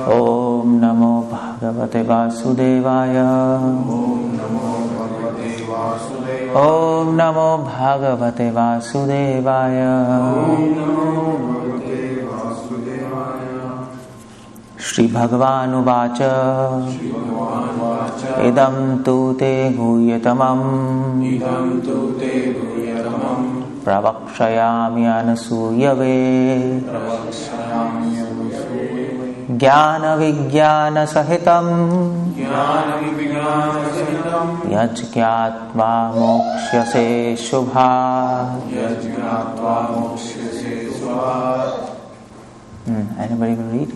Om Namo Bhagavate Vasudevaya. Om Namo Bhagavate Vasudevaya. Shri Bhagavan Uvacha. Idam tu te guhyatamam. Pravakshayami anasuyave. Jnana Vijnana Sahitam. Yajñātvā mokṣyase shubhāt. Anybody will read?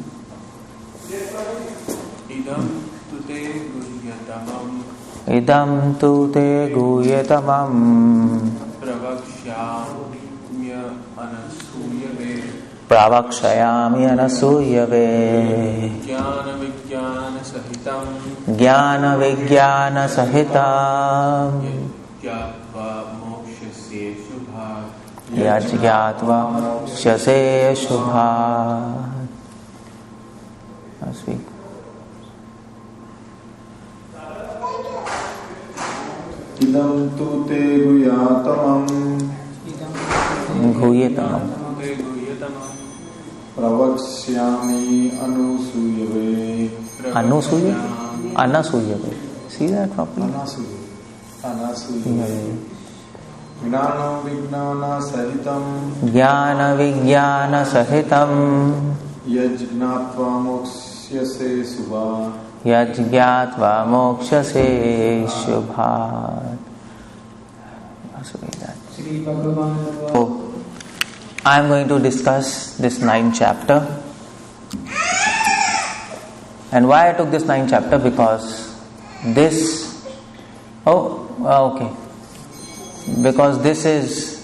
Idam tu te guhyatamam. Pravakshayami anasuyave. Jnana Vijnana Sahitam. Yajñātvā mokṣyase shubhāt. Now speak. Idam tu te guhyatamam. Guhyatamam. Pravaksyami anusuyave. Anasuyave. See that properly? Anasuyave. Jnana Vijnana Sahitam. Jnana Vijnana Sahitam. Yajñātvā mokṣyase shubhāt. Yajñātvā mokṣyase shubhāt. So, I am going to discuss this 9th chapter. And why I took this 9th chapter? Because this... Because this is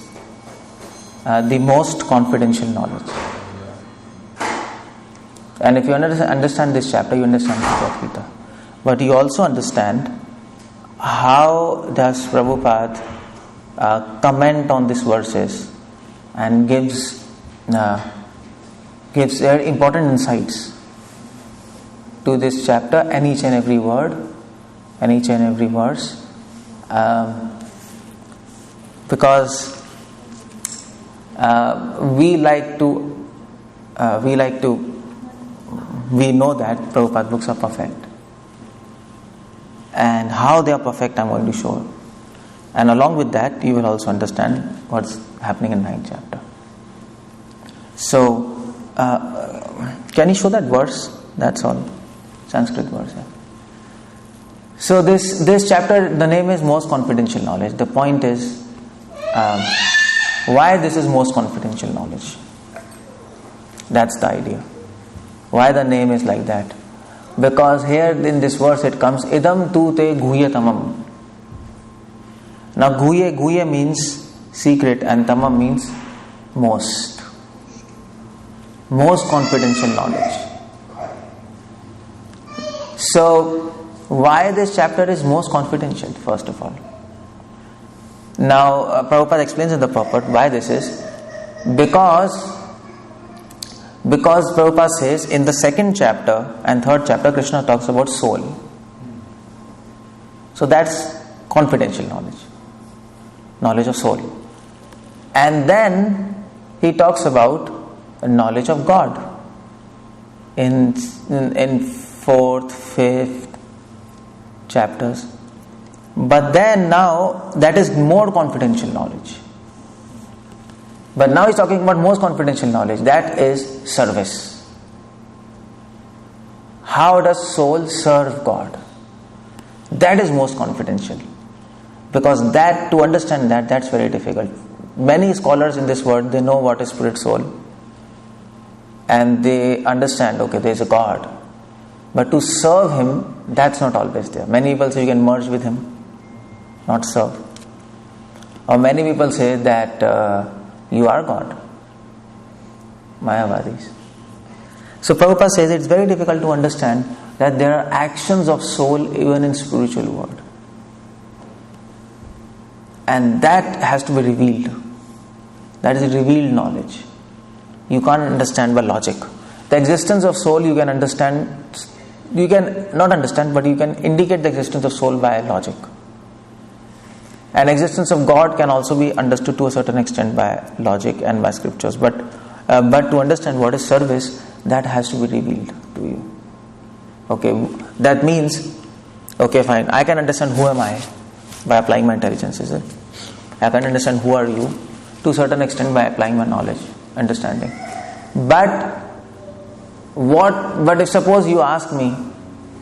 the most confidential knowledge. And if you understand this chapter, you understand Bhagavad Gita. But you also understand how does Prabhupada comment on these verses and gives very important insights to this chapter and each and every word and each and every verse. Because we know that Prabhupada books are perfect. And how they are perfect, I'm going to show. And along with that, you will also understand what's happening in 9th chapter. So, can you show that verse? That's all. Sanskrit verse. Yeah. So this chapter, the name is Most Confidential Knowledge. The point is, why this is most confidential knowledge. That's the idea. Why the name is like that? Because here in this verse it comes, Idam tu te guhyatamam. Now guhya means secret and tamam means most. Most confidential knowledge. So, why this chapter is most confidential, first of all? Now, Prabhupada explains in the purport why this is. Because Prabhupada says in the 2nd chapter and 3rd chapter, Krishna talks about soul. So that's confidential knowledge. Knowledge of soul. And then he talks about knowledge of God. In 4th, 5th chapters. But then now, that is more confidential knowledge. But now he's talking about most confidential knowledge. That is service. How does soul serve God? That is most confidential. Because to understand that's very difficult. Many scholars in this world, they know what is spirit soul. And they understand, okay, there is a God. But to serve Him, that's not always there. Many people say you can merge with Him, not serve. Or many people say that you are God. Mayavadis. So Prabhupada says it's very difficult to understand that there are actions of soul even in spiritual world. And that has to be revealed. That is revealed knowledge. You can't understand by logic. The existence of soul you can understand, you can not understand, but you can indicate the existence of soul by logic. And existence of God can also be understood to a certain extent by logic and by scriptures. But to understand what is service, that has to be revealed to you. Okay, that means, okay, fine, I can understand who am I by applying my intelligence, is it? I can understand who are you to a certain extent by applying my knowledge, understanding. But if suppose you ask me,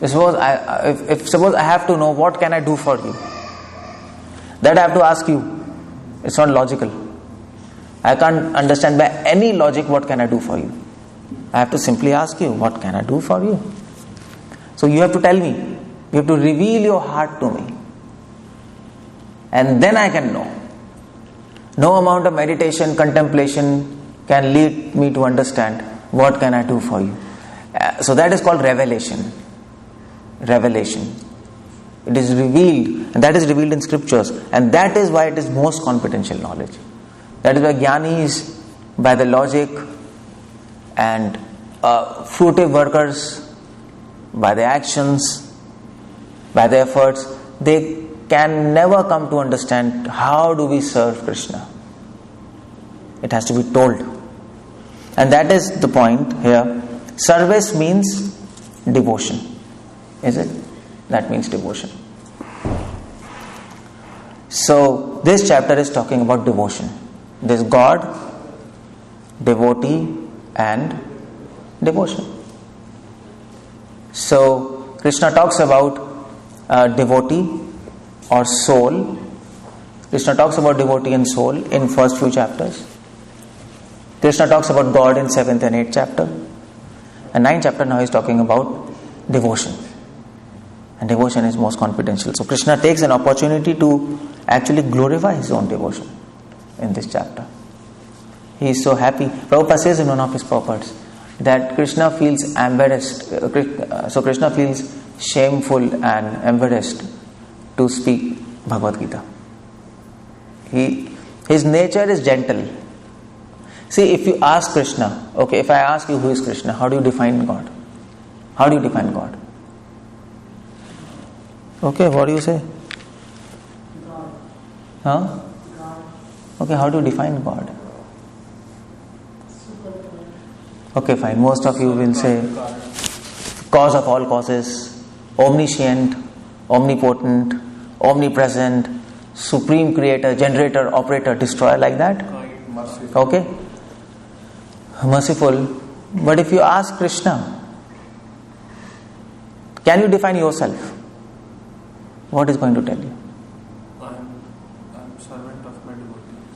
suppose I have to know what can I do for you, that I have to ask you. It's not logical. I can't understand by any logic what can I do for you. I have to simply ask you, what can I do for you? So you have to tell me. You have to reveal your heart to me. And then I can know. No amount of meditation, contemplation can lead me to understand what can I do for you. So that is called revelation. Revelation. It is revealed, and that is revealed in scriptures, and that is why it is most confidential knowledge. That is why jnanis, by the logic, and fruitive workers, by the actions, by the efforts, they can never come to understand how do we serve Krishna. It has to be told. And that is the point here. Service means devotion. Is it? That means devotion. So this chapter is talking about devotion. There's God, devotee, and devotion. So Krishna talks about devotee or soul. Krishna talks about devotee and soul in first few chapters. Krishna talks about God in 7th and 8th chapter. And 9th chapter now is talking about devotion. And devotion is most confidential. So Krishna takes an opportunity to actually glorify his own devotion in this chapter. He is so happy. Prabhupada says in one of his purports that Krishna feels embarrassed. So Krishna feels shameful and embarrassed to speak Bhagavad Gita. His nature is gentle. See, if you ask Krishna, okay, if I ask you who is Krishna, how do you define God? How do you define God? Okay, what do you say? God. Huh? God. Okay, how do you define God? Super. Okay, fine. Most of you will say cause of all causes, omniscient, omnipotent, omnipresent, supreme creator, generator, operator, destroyer, like that. Okay? Merciful. But if you ask Krishna, can you define yourself? What is going to tell you? I'm servant of my devotees.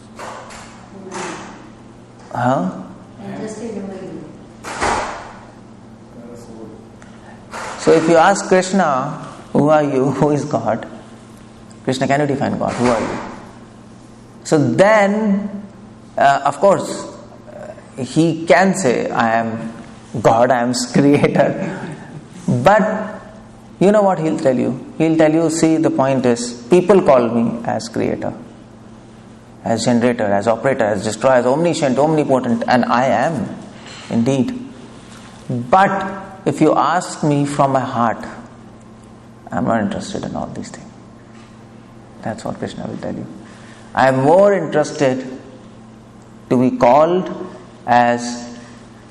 Huh? And just remember you. So if you ask Krishna, who are you? Who is God? Krishna, can you define God? Who are you? So then, of course, he can say, I am God, I am creator. But you know what he'll tell you? He'll tell you, see, the point is, people call me as creator, as generator, as operator, as destroyer, as omniscient, omnipotent, and I am indeed. But if you ask me from my heart, I'm not interested in all these things. That's what Krishna will tell you. I am more interested to be called as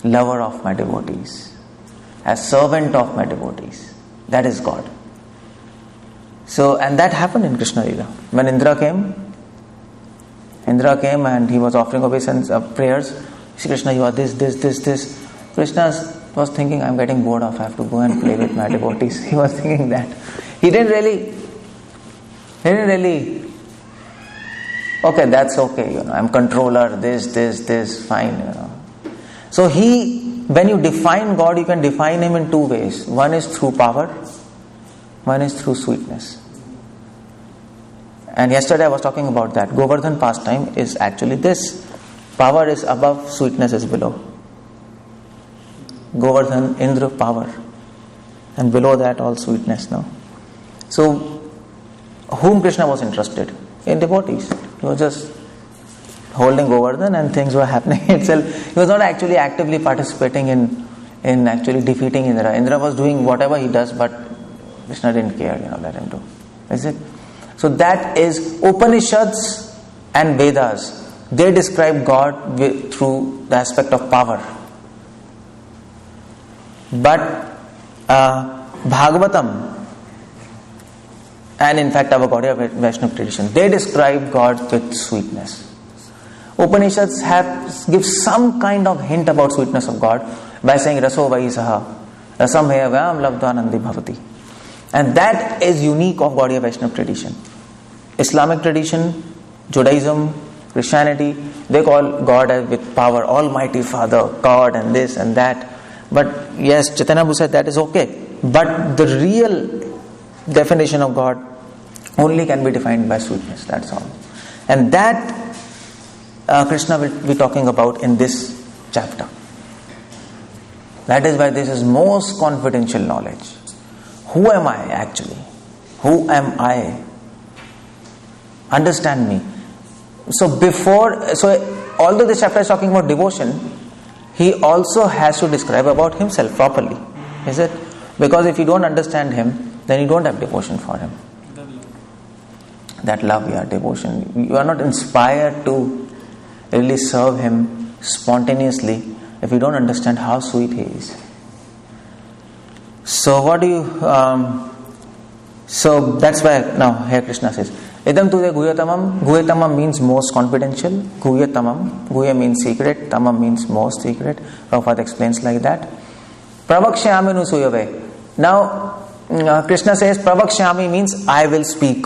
lover of my devotees, as servant of my devotees. That is God. So, and that happened in Krishna Lila. When Indra came and he was offering obeisance prayers. See, Krishna, you are this. Krishna was thinking, I'm getting bored of, I have to go and play with my devotees. He was thinking that. He didn't really, okay, that's okay, I'm controller, this, fine, So when you define God, you can define him in two ways. One is through power, one is through sweetness. And yesterday I was talking about that. Govardhan pastime is actually this. Power is above, sweetness is below. Govardhan, Indra, power. And below that all sweetness now. So, whom Krishna was interested? In devotees. He was just holding Govardhan and things were happening itself. He was not actually actively participating in in actually defeating Indra. Indra was doing whatever he does, but Krishna didn't care, let him do. Is it? So that is Upanishads and Vedas. They describe God through the aspect of power. But Bhagavatam and in fact our Gaudiya Vaishnava tradition, they describe God with sweetness. Upanishads give some kind of hint about sweetness of God by saying Raso Vai Saha Rasam Heya Vyam Labdhanandi Bhavati. And that is unique of Gaudiya Vaishnava tradition. Islamic tradition, Judaism, Christianity, they call God as with power, Almighty Father, God and this and that. But yes, Chaitanya Prabhu said that is okay. But the real definition of God only can be defined by sweetness, that's all. And that Krishna will be talking about in this chapter. That is why this is most confidential knowledge. Who am I actually? Who am I? Understand me. So although this chapter is talking about devotion, he also has to describe about himself properly. Is it? Because if you don't understand him, then you don't have devotion for him. That love, devotion. You are not inspired to really serve him spontaneously if you don't understand how sweet he is. So what do you... so that's why now here Krishna says, Idam tude guhyatamam. Guhyatamam means most confidential. Guhyatamam. Guhya means secret. Tamam means most secret. Prabhupada explains like that. Pravakshyami nusuyave. Now, Krishna says Pravakshyami means I will speak.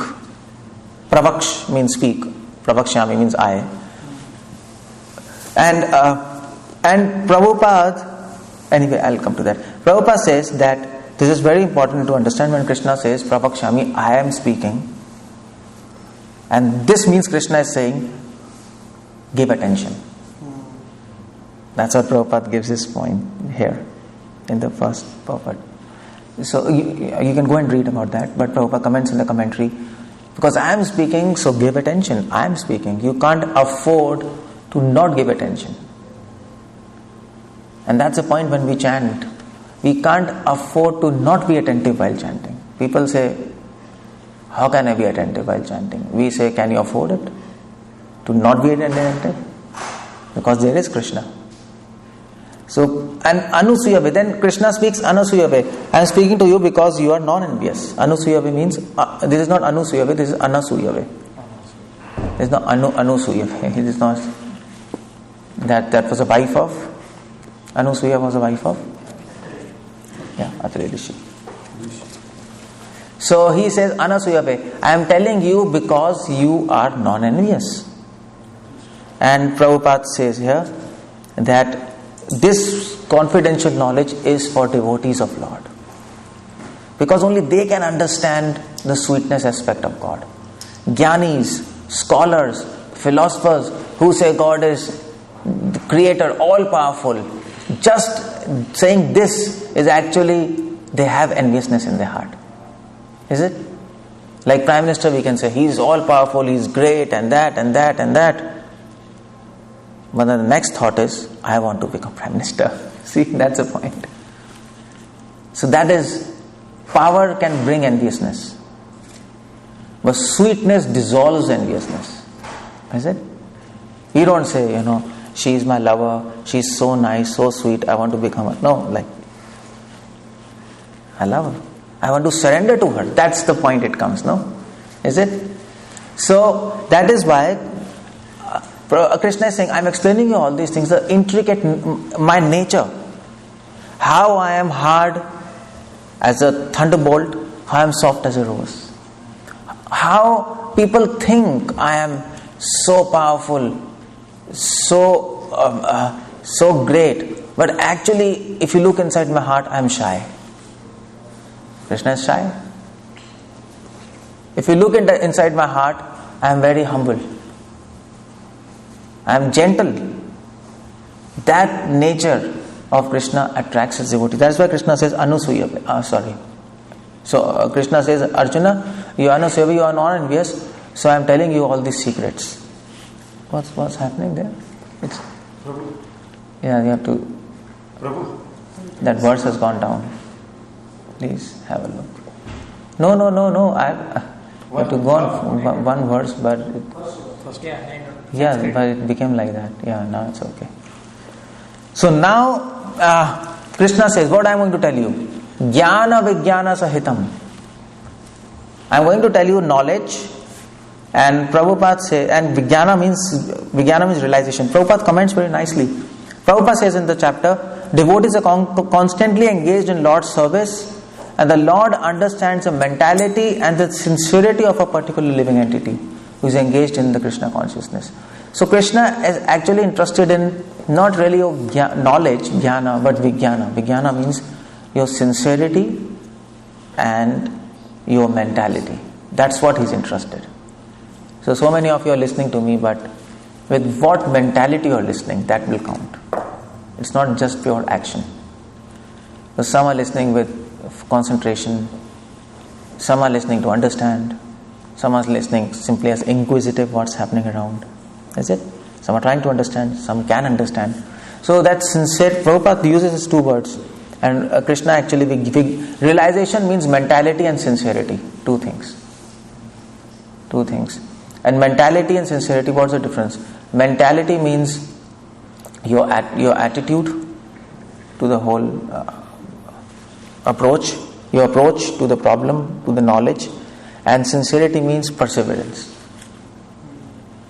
Pravaksh means speak. Pravakshyami means I. And Prabhupada, anyway, I'll come to that. Prabhupada says that this is very important to understand when Krishna says Pravakshyami, I am speaking. And this means Krishna is saying, give attention. That's what Prabhupada gives his point here in the first purport. So you can go and read about that, but Prabhupada comments in the commentary, because I am speaking, so give attention. I am speaking. You can't afford to not give attention. And that's the point when we chant. We can't afford to not be attentive while chanting. People say, how can I be attentive while chanting? We say, can you afford it? To not be attentive? Because there is Krishna. So, and Anusuyave, then Krishna speaks Anusuyave. I am speaking to you because you are non-envious. Anusuyave means, this is not Anusuyave, this is Anasuyave. This is not Anusuyave. It is not, that was a wife of, Anusuya was a wife of, Atri Rishi. So he says, Anasuyave, I am telling you because you are non-envious. And Prabhupada says here that this confidential knowledge is for devotees of Lord. Because only they can understand the sweetness aspect of God. Jnanis, scholars, philosophers who say God is the creator, all-powerful, just saying this is actually, they have enviousness in their heart. Is it? Like Prime Minister, we can say, he is all-powerful, he is great, and that, and that, and that. But then the next thought is, I want to become Prime Minister. See, that's the point. So that is, power can bring enviousness. But sweetness dissolves enviousness. Is it? You don't say, she is my lover, she is so nice, so sweet, I want to become her. No, like, I love her. I want to surrender to her. That's the point it comes, no? Is it? So, that is why Krishna is saying, I am explaining you all these things, the intricate, my nature. How I am hard as a thunderbolt, how I am soft as a rose. How people think I am so powerful, so great. But actually, if you look inside my heart, I am shy. Krishna is shy. If you look inside my heart, I am very humble. I am gentle. That nature of Krishna attracts his devotee. That's why Krishna says Anusuyave. So Krishna says, Arjuna, you are Anusuyave, you are non-envious, so I am telling you all these secrets. What's happening there? It's Prabhu. Yeah, you have to. Prabhu. That verse has gone down. Please have a look. No. I have to go on one verse, but but it became like that. Yeah, now it's okay. So now Krishna says, what I am going to tell you, Jnana Vijnana Sahitam. I am going to tell you knowledge, and Prabhupada says, and Vijnana means realization. Prabhupada comments very nicely. Prabhupada says in the chapter, devotees are constantly engaged in Lord's service, and the Lord understands the mentality and the sincerity of a particular living entity who is engaged in the Krishna consciousness. So Krishna is actually interested in not really your knowledge, jnana, but vijnana. Vijnana means your sincerity and your mentality. That's what he's interested. So many of you are listening to me, but with what mentality you are listening, that will count. It's not just pure action. So some are listening with concentration, some are listening to understand, some are listening simply as inquisitive what's happening around. Is it? Some are trying to understand, some can understand. So that sincere, Prabhupada uses these two words, and Krishna actually, realization means mentality and sincerity. Two things. And mentality and sincerity, what's the difference? Mentality means your attitude to the whole approach, your approach to the problem, to the knowledge, and sincerity means perseverance,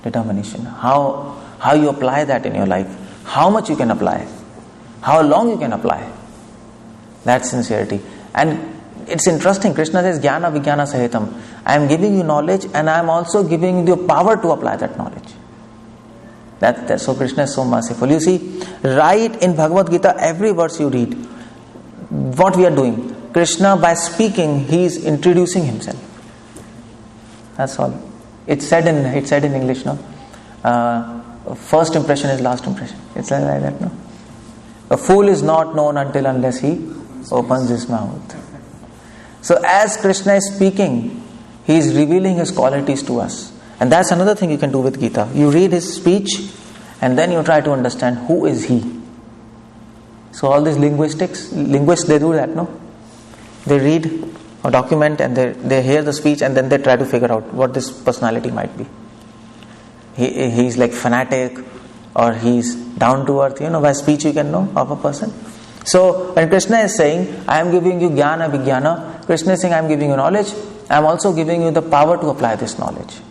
determination. How you apply that in your life, how much you can apply, how long you can apply. That's sincerity. And it's interesting, Krishna says, Jnana Vijnana Sahitam. I am giving you knowledge, and I am also giving you the power to apply that knowledge. So Krishna is so merciful. You see, right in Bhagavad Gita, every verse you read, what we are doing, Krishna, by speaking, he is introducing himself. That's all. It's said in English, no? First impression is last impression. It's like that, no? A fool is not known unless he opens his mouth. So as Krishna is speaking, he is revealing his qualities to us. And that's another thing you can do with Gita. You read his speech, and then you try to understand who is he. So all these linguists, they do that, no? They read a document and they hear the speech, and then they try to figure out what this personality might be. He's like fanatic, or he's down to earth. By speech you can know of a person. So when Krishna is saying, I am giving you jnana vijnana, Krishna is saying, I am giving you knowledge, I am also giving you the power to apply this knowledge.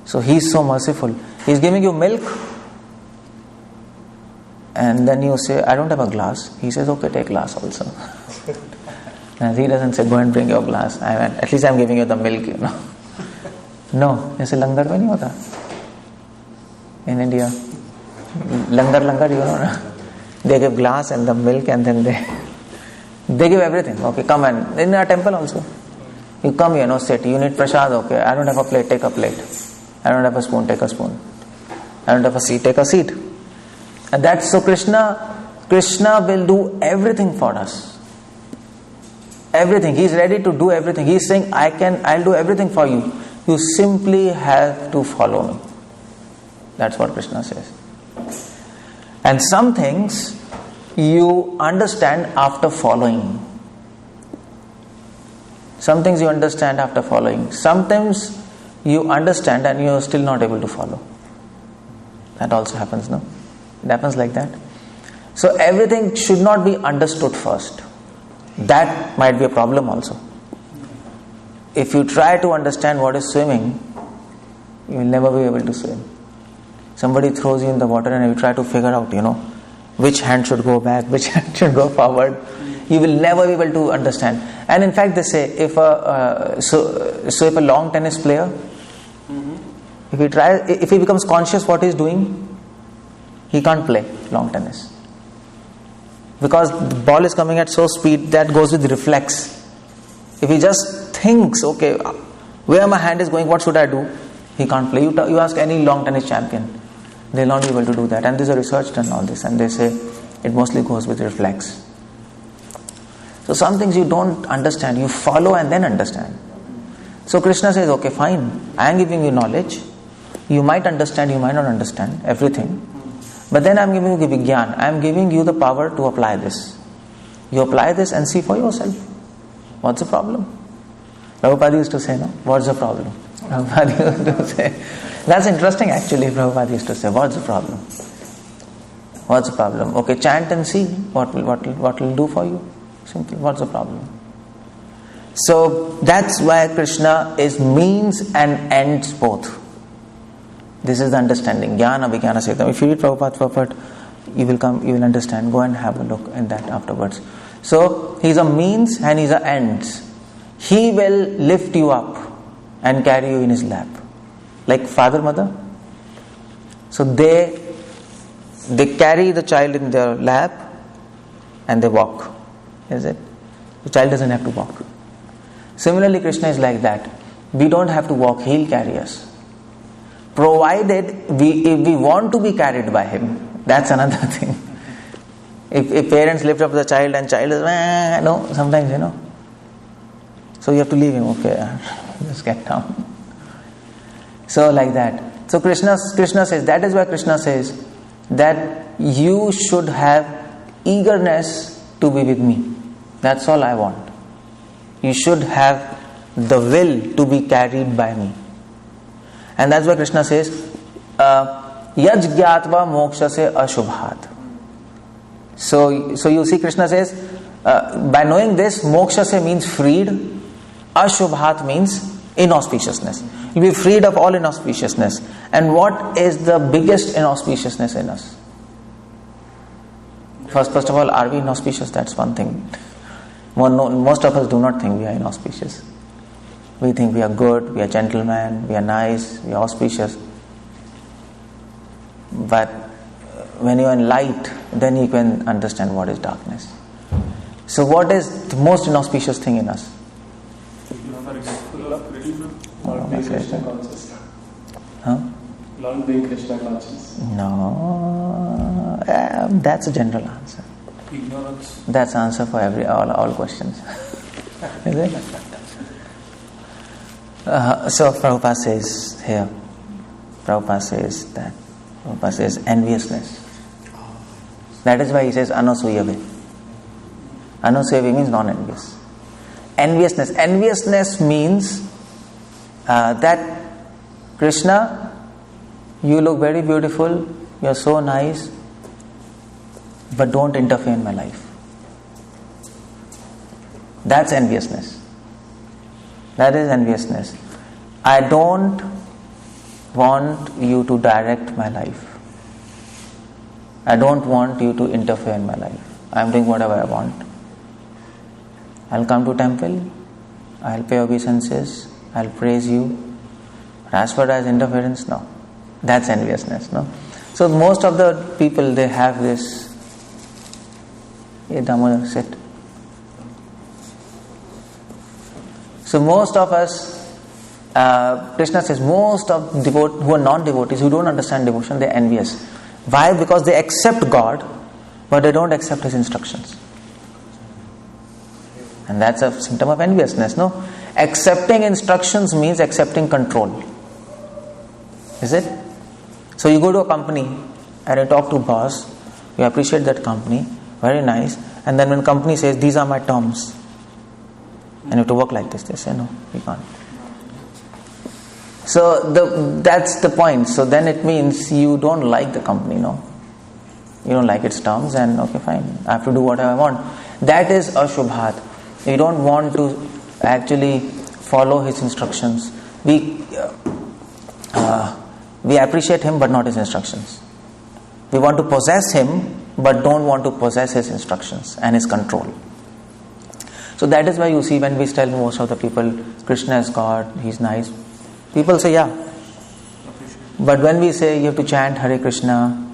So he's so merciful. He's giving you milk, and then you say, I don't have a glass. He says, okay, take glass also. And he doesn't say, go and bring your glass. At least I'm giving you the milk, No, ऐसे लंगर में नहीं होता. In India, langar, they give glass and the milk, and then they give everything. Okay, come, and in our temple also, you come, sit. You need prasad. Okay, I don't have a plate. Take a plate. I don't have a spoon. Take a spoon. I don't have a seat. Take a seat. And that's so Krishna will do everything for us. Everything. He's ready to do everything. He's saying, I'll do everything for you. You simply have to follow me. That's what Krishna says. And some things you understand after following. Some things you understand after following. Sometimes you understand and you're still not able to follow. That also happens, no? It happens like that. So everything should not be understood first. That might be a problem also. If you try to understand what is swimming, you will never be able to swim. Somebody throws you in the water and you try to figure out, which hand should go back, which hand should go forward. You will never be able to understand. And in fact, they say, if a long tennis player, if he becomes conscious what he's doing, he can't play long tennis. Because the ball is coming at so speed, that goes with reflex. If he just thinks, okay, where my hand is going, what should I do? He can't play. You ask any long tennis champion, they'll not be able to do that. And there's a research done on this, and they say it mostly goes with reflex. So some things you don't understand, you follow and then understand. So Krishna says, okay, fine, I am giving you knowledge. You might understand, you might not understand everything. But then I am giving you Vigyan. I am giving you the power to apply this. You apply this and see for yourself. What's the problem? Prabhupada used to say, no? What's the problem? Prabhupada used to say. That's interesting actually, Prabhupada used to say, what's the problem? What's the problem? Okay, chant and see what will do for you. Simple. What's the problem? So that's why Krishna is means and ends both. This is the understanding. Jnana Vijnana Setam. If you read Prabhupada, you will understand. Go and have a look in that afterwards. So he's a means and he's a ends. He will lift you up and carry you in his lap. Like father, mother. So they carry the child in their lap and they walk. Is it? The child doesn't have to walk. Similarly, Krishna is like that. We don't have to walk, he'll carry us. Provided if we want to be carried by him, that's another thing. If parents lift up the child and child is, no, sometimes, So you have to leave him, okay, just get down. So like that. So Krishna says, that is why Krishna says that you should have eagerness to be with me. That's all I want. You should have the will to be carried by me. And that's why Krishna says, 𝗪 mokshase ashubhat. So you see, Krishna says, by knowing this, mokshase means freed, ashubhat means inauspiciousness. You'll be freed of all inauspiciousness. And what is the biggest inauspiciousness in us? First of all, are we inauspicious? That's one thing. Most of us do not think we are inauspicious. We think we are good, we are gentlemen, we are nice, we are auspicious. But when you are in light, then you can understand what is darkness. So what is the most inauspicious thing in us? Not being Krishna conscious. Huh? Not being Krishna conscious. No, that's a general answer. Ignorance. That's answer for all questions. Is it? So Prabhupada says here, Prabhupada says enviousness. That is why he says anusuyave. Anusuyave means non-envious. Enviousness means that Krishna, you look very beautiful, you are so nice, but don't interfere in my life. That's enviousness. That is enviousness. I don't want you to direct my life. I don't want you to interfere in my life. I am doing whatever I want. I'll come to temple, I'll pay obeisances, I'll praise you. As far as interference, no. That's enviousness, no? So most of the people, they have this. Hey Damodar, sit. So most of us, Krishna says, most of who are non-devotees, who don't understand devotion, they're envious. Why? Because they accept God, but they don't accept His instructions. And that's a symptom of enviousness, no? Accepting instructions means accepting control. Is it? So you go to a company and you talk to boss, you appreciate that company, very nice, and then when company says, these are my terms, and you have to work like this, they say, no, we can't. So that's the point. So then it means you don't like the company, no? You don't like its terms, and okay, fine, I have to do whatever I want. That is ashubhat. You don't want to actually follow his instructions. We appreciate him but not his instructions. We want to possess him but don't want to possess his instructions and his control. So that is why you see when we tell most of the people, Krishna is God, he's nice, people say yeah. But when we say you have to chant Hare Krishna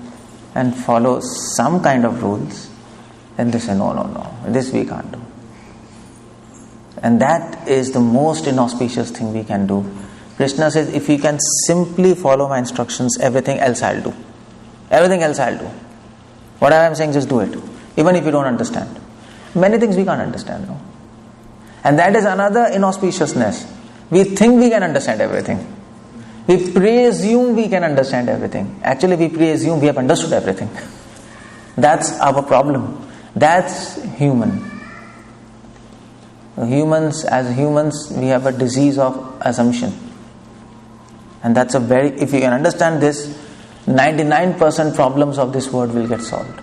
and follow some kind of rules, then they say no, this we can't do. And that is the most inauspicious thing we can do. Krishna says, if you can simply follow my instructions, everything else I'll do. Everything else I'll do. Whatever I'm saying, just do it. Even if you don't understand. Many things we can't understand, no? And that is another inauspiciousness. We think we can understand everything. We presume we can understand everything. Actually, we presume we have understood everything. That's our problem. That's human. As humans, we have a disease of assumption. And that's if you can understand this, 99% problems of this world will get solved.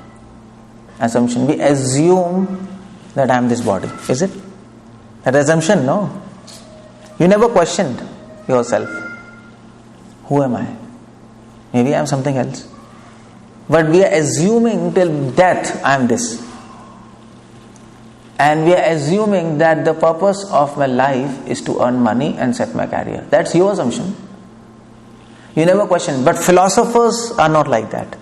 Assumption. We assume that I am this body. Is it? That assumption? No. You never questioned yourself. Who am I? Maybe I am something else. But we are assuming till death I am this. And we are assuming that the purpose of my life is to earn money and set my career. That's your assumption. You never question. But philosophers are not like that.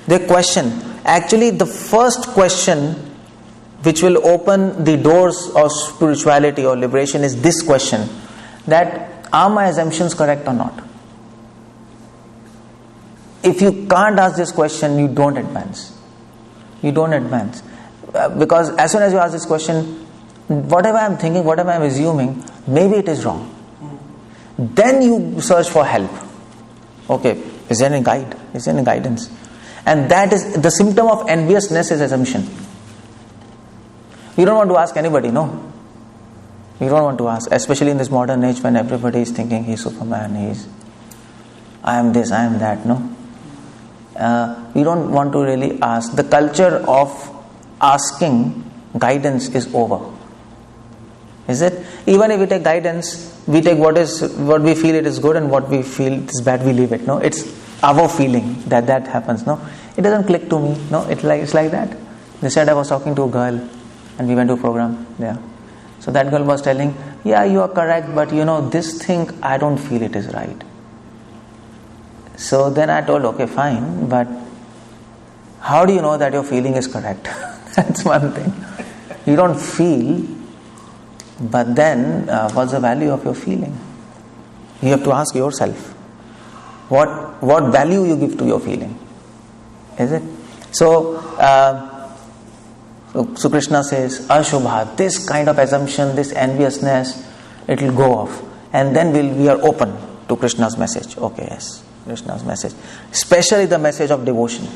They question. Actually, the first question which will open the doors of spirituality or liberation is this question, that are my assumptions correct or not? If you can't ask this question, you don't advance. You don't advance. Because as soon as you ask this question, whatever I am thinking, whatever I am assuming, maybe it is wrong. Then you search for help. Okay, is there any guide? Is there any guidance? And that is the symptom of enviousness, is assumption. You don't want to ask anybody, no? You don't want to ask, especially in this modern age when everybody is thinking he's Superman, I am this, I am that, no? You don't want to really ask. The culture of asking guidance is over. Is it? Even if we take guidance, we take what we feel it is good, and what we feel it is bad, we leave it. No, it's our feeling that happens. No, it doesn't click to me. No, it's like that. They said I was talking to a girl, and we went to a program there. So that girl was telling, yeah, you are correct, but this thing I don't feel it is right. So then I told, okay, fine, but how do you know that your feeling is correct? That's one thing. You don't feel, but then what's the value of your feeling? You have to ask yourself, what value you give to your feeling? Is it? So Krishna says, Ashubha, this kind of assumption, this enviousness, it will go off. And then we are open to Krishna's message. Okay, yes, Krishna's message. Especially the message of devotion.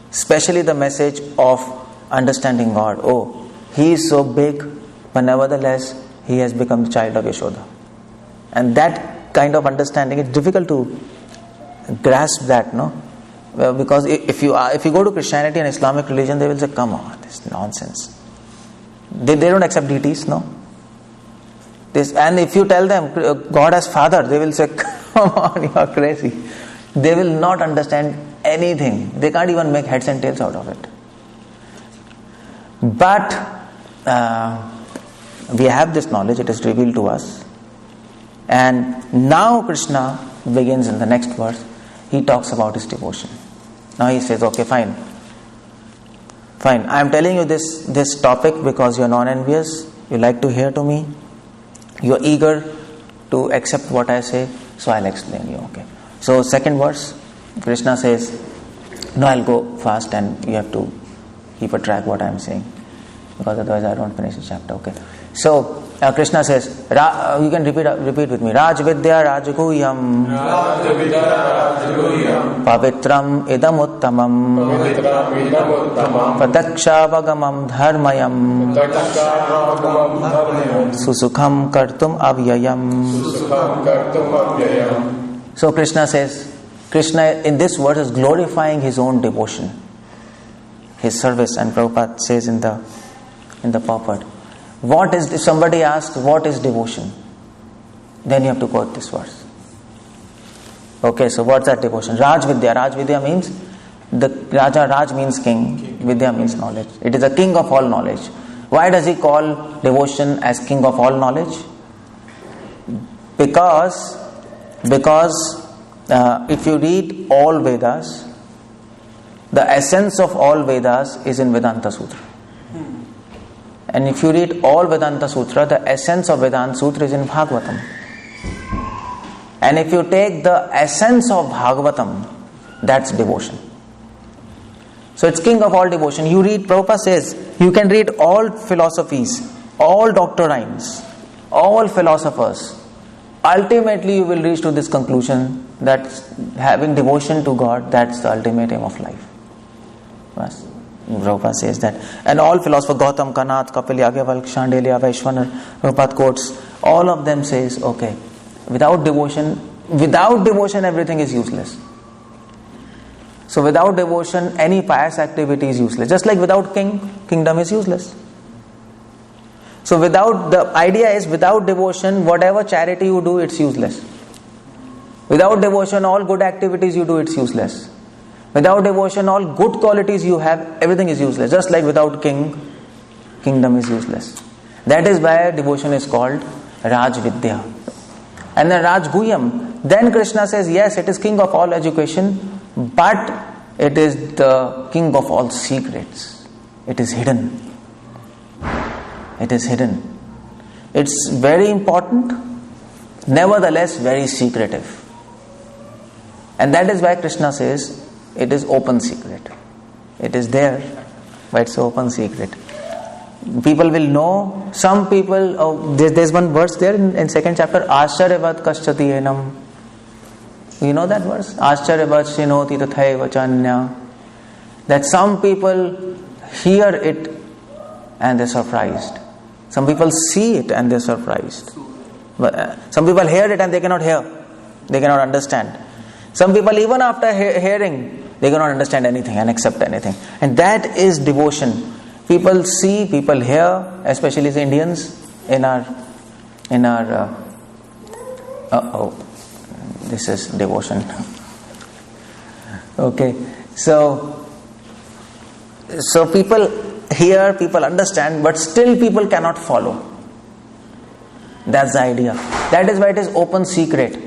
Especially the message of understanding God. Oh, He is so big, but nevertheless, He has become the child of Yashoda. And that kind of understanding, it's difficult to grasp that, no? Well, because if you go to Christianity and Islamic religion, they will say, come on, this is nonsense. They don't accept deities, no? And if you tell them God has father, they will say, come on, you are crazy. They will not understand anything. They can't even make heads and tails out of it. But we have this knowledge, it is revealed to us. And now Krishna begins in the next verse. He talks about his devotion. Now he says, okay, fine. I am telling you this topic because you are non-envious. You like to hear to me. You are eager to accept what I say. So I'll explain you. Okay. So second verse, Krishna says, no, I'll go fast and you have to keep a track what I am saying, because otherwise I don't finish the chapter. Okay. So Krishna says, you can repeat with me. Raj Vidya Rajaguyam Pavitram Idam Uttamam Patakshaavagamam Dharmayam Susukham Kartum Avyayam. So Krishna says, Krishna in this verse is glorifying his own devotion, his service, and Prabhupada says in the purport, if somebody asks what is devotion, then you have to quote this verse. Okay, so what's that devotion? Raj Vidya means the Raja. Raj means king, Vidya means knowledge. It is a king of all knowledge. Why does he call devotion as king of all knowledge? Because if you read all Vedas, the essence of all Vedas is in Vedanta Sutra. And if you read all Vedanta Sutra, the essence of Vedanta Sutra is in Bhagavatam. And if you take the essence of Bhagavatam, that's devotion. So it's king of all devotion. You read, Prabhupada says, you can read all philosophies, all doctrines, all philosophers. Ultimately, you will reach to this conclusion that having devotion to God, that's the ultimate aim of life. Yes. Prabhupada says that. And all philosophers, Gautam, Kanath, Kapil, Yagyavak, Shandilya, Vaishwanar, Prabhupada quotes, all of them says, okay, without devotion everything is useless. So without devotion, any pious activity is useless. Just like without kingdom is useless. So the idea is, without devotion, whatever charity you do, it's useless. Without devotion, all good activities you do, it's useless. Without devotion, all good qualities you have, everything is useless. Just like without kingdom is useless. That is why devotion is called Raj Vidya. And then Raj Guhyam. Then Krishna says, yes, it is king of all education, but it is the king of all secrets. It is hidden. It is hidden. It's very important, nevertheless very secretive. And that is why Krishna says it is open secret. It is there, but it's open secret. People will know. Some people, there's one verse there in second chapter, Ascharyavat Kaschati Enam. You know that verse? Ascharyavat Shinoti Tathaiva Chanya. That some people hear it and they're surprised. Some people see it and they're surprised. Some people hear it and they cannot hear. They cannot understand. Some people, even after hearing, they cannot understand anything and accept anything. And that is devotion. People see, people hear, especially the Indians in our this is devotion. Okay, so people hear, people understand, but still people cannot follow. That's the idea. That is why it is open secret.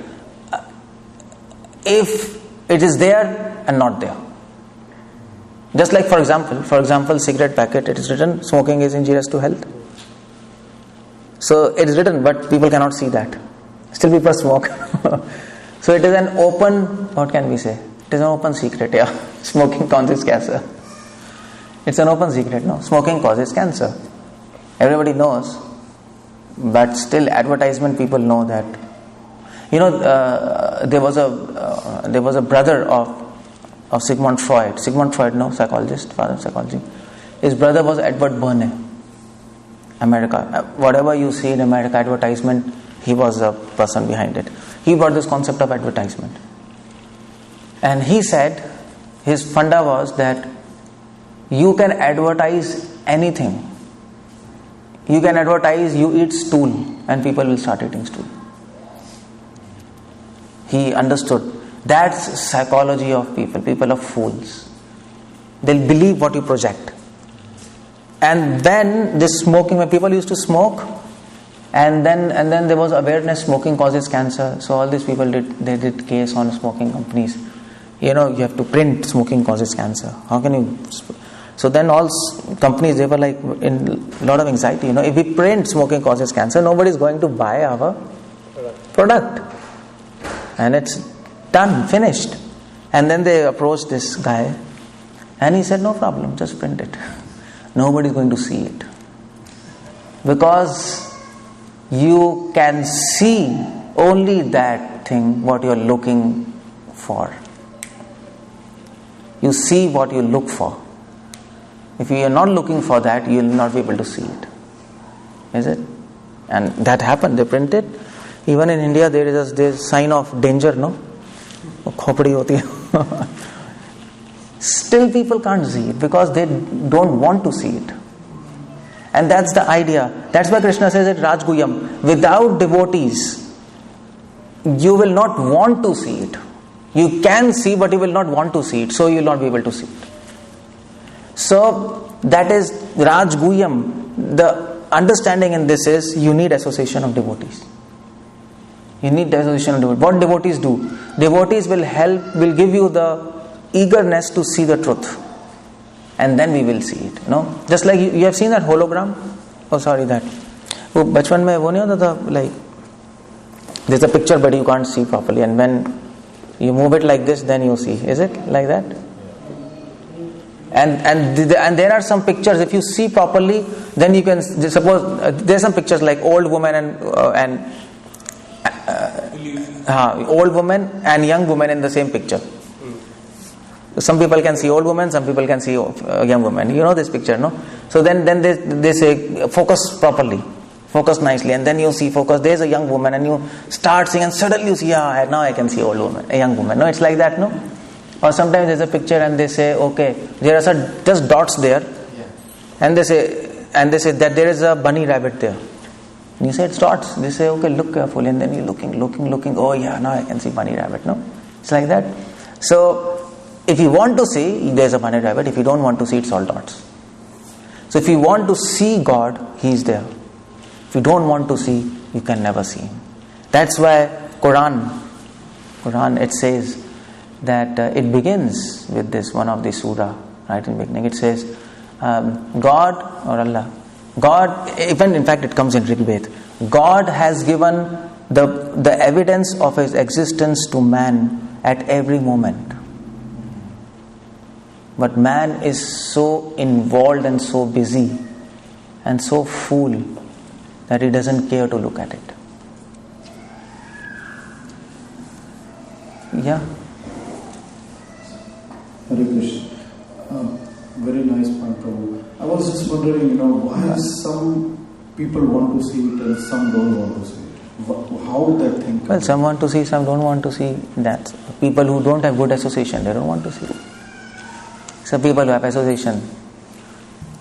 If it is there and not there. Just like for example, cigarette packet, it is written, smoking is injurious to health. So it is written, but people cannot see that. Still people smoke. So it is an open, what can we say? It is an open secret, yeah. Smoking causes cancer. It's an open secret, no? Smoking causes cancer. Everybody knows. But still advertisement, people know that. You know, there was a brother of Sigmund Freud. Sigmund Freud, no, psychologist, father of psychology. His brother was Edward Burney, America. Whatever you see in America advertisement, he was the person behind it. He brought this concept of advertisement. And he said, his funda was that you can advertise anything. You can advertise you eat stool and people will start eating stool. He understood. That's psychology of people. People are fools. They'll believe what you project. And then this smoking, when people used to smoke, and then there was awareness smoking causes cancer. So all these people did case on smoking companies. You know, you have to print smoking causes cancer. How can you? So then all companies, they were like in a lot of anxiety. You know, if we print smoking causes cancer, nobody is going to buy our product. And it's done, finished. And then they approached this guy and he said, no problem, just print it. Nobody is going to see it. Because you can see only that thing, what you are looking for. You see what you look for. If you are not looking for that, you will not be able to see it. Is it? And that happened, they printed. Even in India, there is a sign of danger, no? Khopdi hoti hai. Still people can't see it because they don't want to see it. And that's the idea. That's why Krishna says it, Raj Guhyam. Without devotees, you will not want to see it. You can see, but you will not want to see it. So you will not be able to see it. So that is Raj Guhyam. The understanding in this is you need association of devotees. You need association of devotees. What devotees do? Devotees will give you the eagerness to see the truth. And then we will see it. No? Just like you have seen that hologram? Oh, sorry, that. Oh, bachpan mein wo nahi hota tha, like, there's a picture but you can't see properly. And when you move it like this, then you see. Is it like that? And there are some pictures, if you see properly, then you can, suppose, there's some pictures like old woman and old woman and young woman in the same picture. Some people can see old women, some people can see young women. You know this picture, no? So then they say, focus properly, focus nicely, and then you see focus. There's a young woman, and you start seeing, and suddenly you see, now I can see old woman, a young woman. No, it's like that, no? Or sometimes there's a picture, and they say, okay, there are just dots there, and they say that there is a bunny rabbit there. And you say it's dots. They say, okay, look carefully, and then you're looking. Oh yeah, now I can see bunny rabbit. No, it's like that. So if you want to see, there's a bunny rabbit. If you don't want to see, it's all dots. So if you want to see God, He is there. If you don't want to see, you can never see Him. That's why Quran, it says that it begins with this one of the surah, right in the beginning. It says, God or Allah, God, even in fact it comes in Rig Veda, God has given the evidence of His existence to man at every moment. But man is so involved and so busy and so full that he doesn't care to look at it. Yeah. Hare Krishna. Very nice point, Prabhu. I was just wondering, why some people want to see it and some don't want to see it. How that thing? Well, some want to see, some don't want to see. That people who don't have good association, they don't want to see. Some people who have association.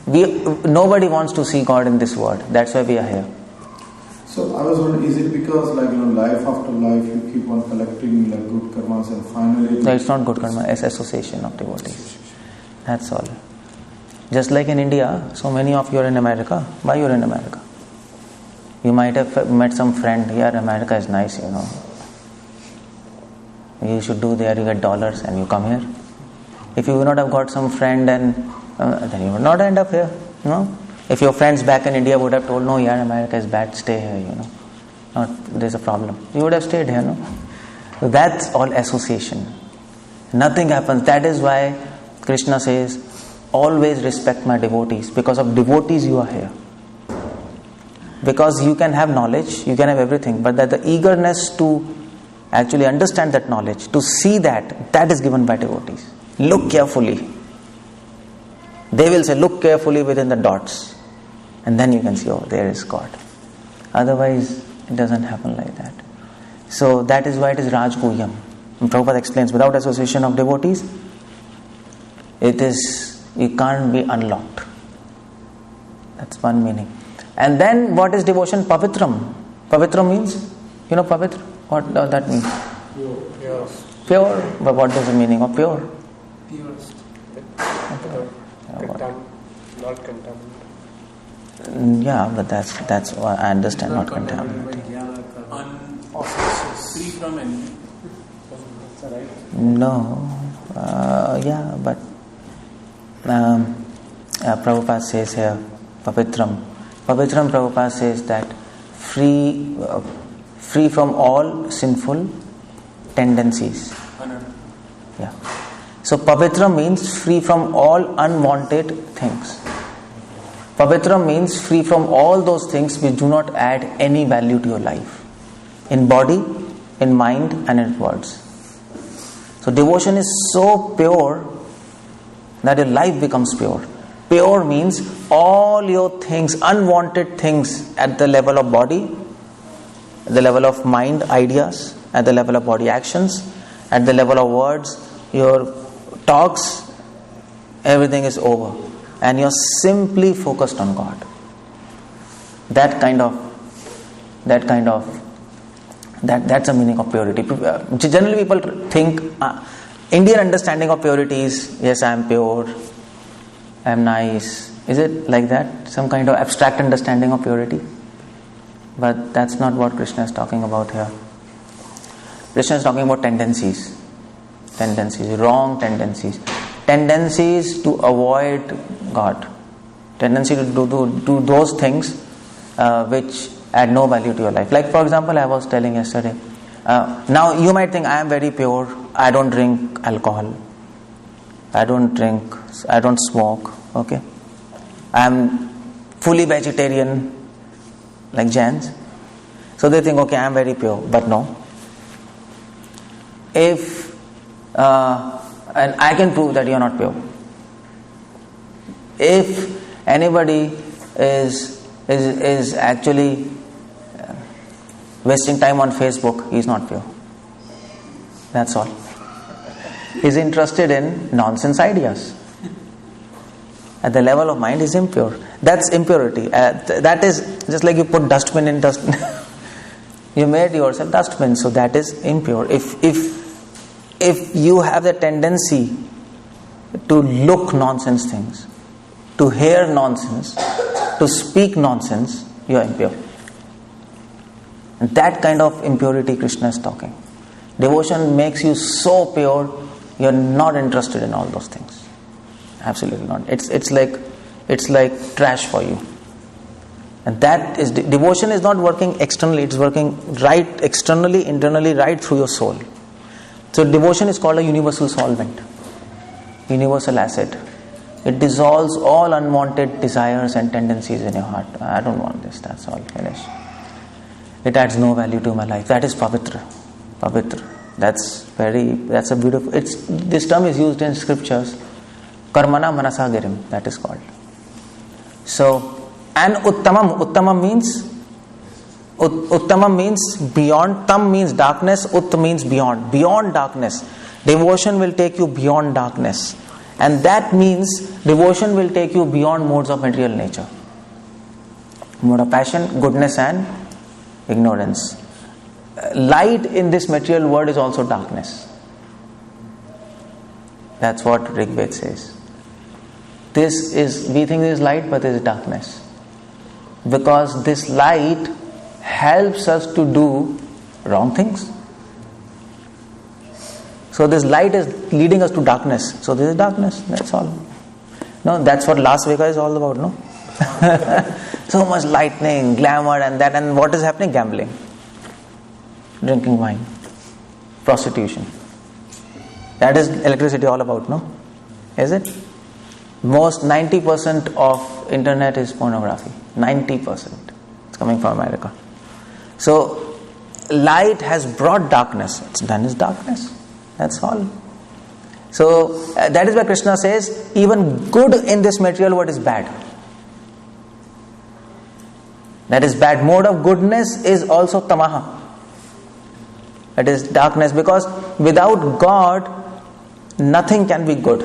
Nobody wants to see God in this world. That's why we are here. So I was wondering, is it because life after life you keep on collecting good karmas and finally... No, it's not good karma, it's association of devotees. That's all. Just like in India, so many of you are in America. Why you are in America? You might have met some friend, here America is nice, You should do there, you get dollars and you come here. If you would not have got some friend, then you would not end up here, If your friends back in India would have told, no, America is bad, stay here, there's a problem. You would have stayed here, no? So that's all association. Nothing happens. That is why Krishna says, always respect my devotees. Because of devotees you are here. Because you can have knowledge, you can have everything, but that the eagerness to actually understand that knowledge, to see that is given by devotees. Look carefully. They will say, look carefully within the dots. And then you can see, there is God. Otherwise, it doesn't happen like that. So that is why it is Rajguhyam. And Prabhupada explains, without association of devotees, it can't be unlocked. That's one meaning. And then what is devotion? Pavitram. Pavitram means, Pavitra? What does that mean? Pure. But what is the meaning of pure? Purest. Not contaminated. Yeah, but that's what I understand, not contaminated. Free from anything. No. But Prabhupada says here, Pavitram. Pavitram, Prabhupada says that free from all sinful tendencies. Yeah. So Pavitra means free from all unwanted things. Pavitra means free from all those things which do not add any value to your life. In body, in mind and in words. So devotion is so pure that your life becomes pure. Pure means all your things, unwanted things at the level of body, at the level of mind, ideas, at the level of body actions, at the level of words, your talks, everything is over. And you're simply focused on God. That's a meaning of purity. Generally people think, Indian understanding of purity is, yes, I am pure, I am nice. Is it like that? Some kind of abstract understanding of purity? But that's not what Krishna is talking about here. Krishna is talking about tendencies, wrong tendencies. Tendencies to avoid God. Tendency to do those things which add no value to your life. Like for example, I was telling yesterday. Now you might think I am very pure. I don't drink alcohol. I don't smoke. Okay. I am fully vegetarian, like Jains. So they think, okay, I am very pure. But no. If And I can prove that you are not pure. If anybody is actually wasting time on Facebook, he is not pure. That's all. He is interested in nonsense ideas. At the level of mind, he is impure. That's impurity. That is just like you put dustbin in dustbin. You made yourself dustbin, so that is impure. If you have the tendency to look nonsense things, to hear nonsense, to speak nonsense, you are impure. And that kind of impurity Krishna is talking. Devotion makes you so pure, you are not interested in all those things. Absolutely not. It's like trash for you. And that is devotion is not working externally, it's working right externally, internally, right through your soul. So devotion is called a universal solvent, universal acid. It dissolves all unwanted desires and tendencies in your heart. I don't want this, that's all, finish. It adds no value to my life. That is pavitra. Pavitra. That's a beautiful, this term is used in scriptures. Karmana manasa girim, that is called. So, and uttamam means beyond. Tam means darkness, ut means beyond darkness. Devotion will take you beyond darkness, and that means devotion will take you beyond modes of material nature, mode of passion, goodness and ignorance. Light in this material world is also darkness. That's what Rigved says. We think this is light, but this is darkness. Because this light helps us to do wrong things. So this light is leading us to darkness. So this is darkness, that's all. No, that's what Las Vegas is all about, no? So much lightning, glamour and that, and what is happening? Gambling, drinking wine, prostitution. That is electricity all about, no? Is it? Most 90% of internet is pornography. 90%. It's coming from America. So light has brought darkness. It's done is darkness. That's all. So that is why Krishna says even good in this material world is bad. That is bad. Mode of goodness is also tamaha. It is darkness, because without God nothing can be good.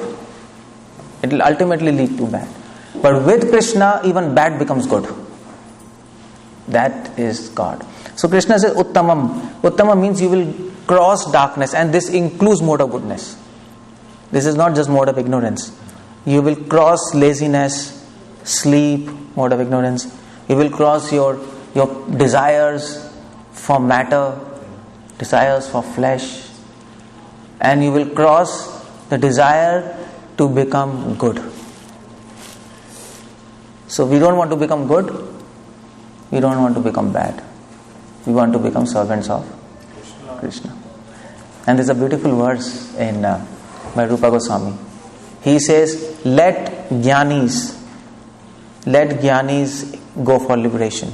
It will ultimately lead to bad. But with Krishna, even bad becomes good. That is God. So Krishna says uttamam. Uttamam means you will cross darkness, and this includes mode of goodness. This is not just mode of ignorance. You will cross laziness, sleep, mode of ignorance. You will cross your desires for matter, desires for flesh, and you will cross the desire to become good. So we don't want to become good, we don't want to become bad. We want to become servants of Krishna. And there's a beautiful verse in by Rupa Goswami. He says, let jnanis go for liberation.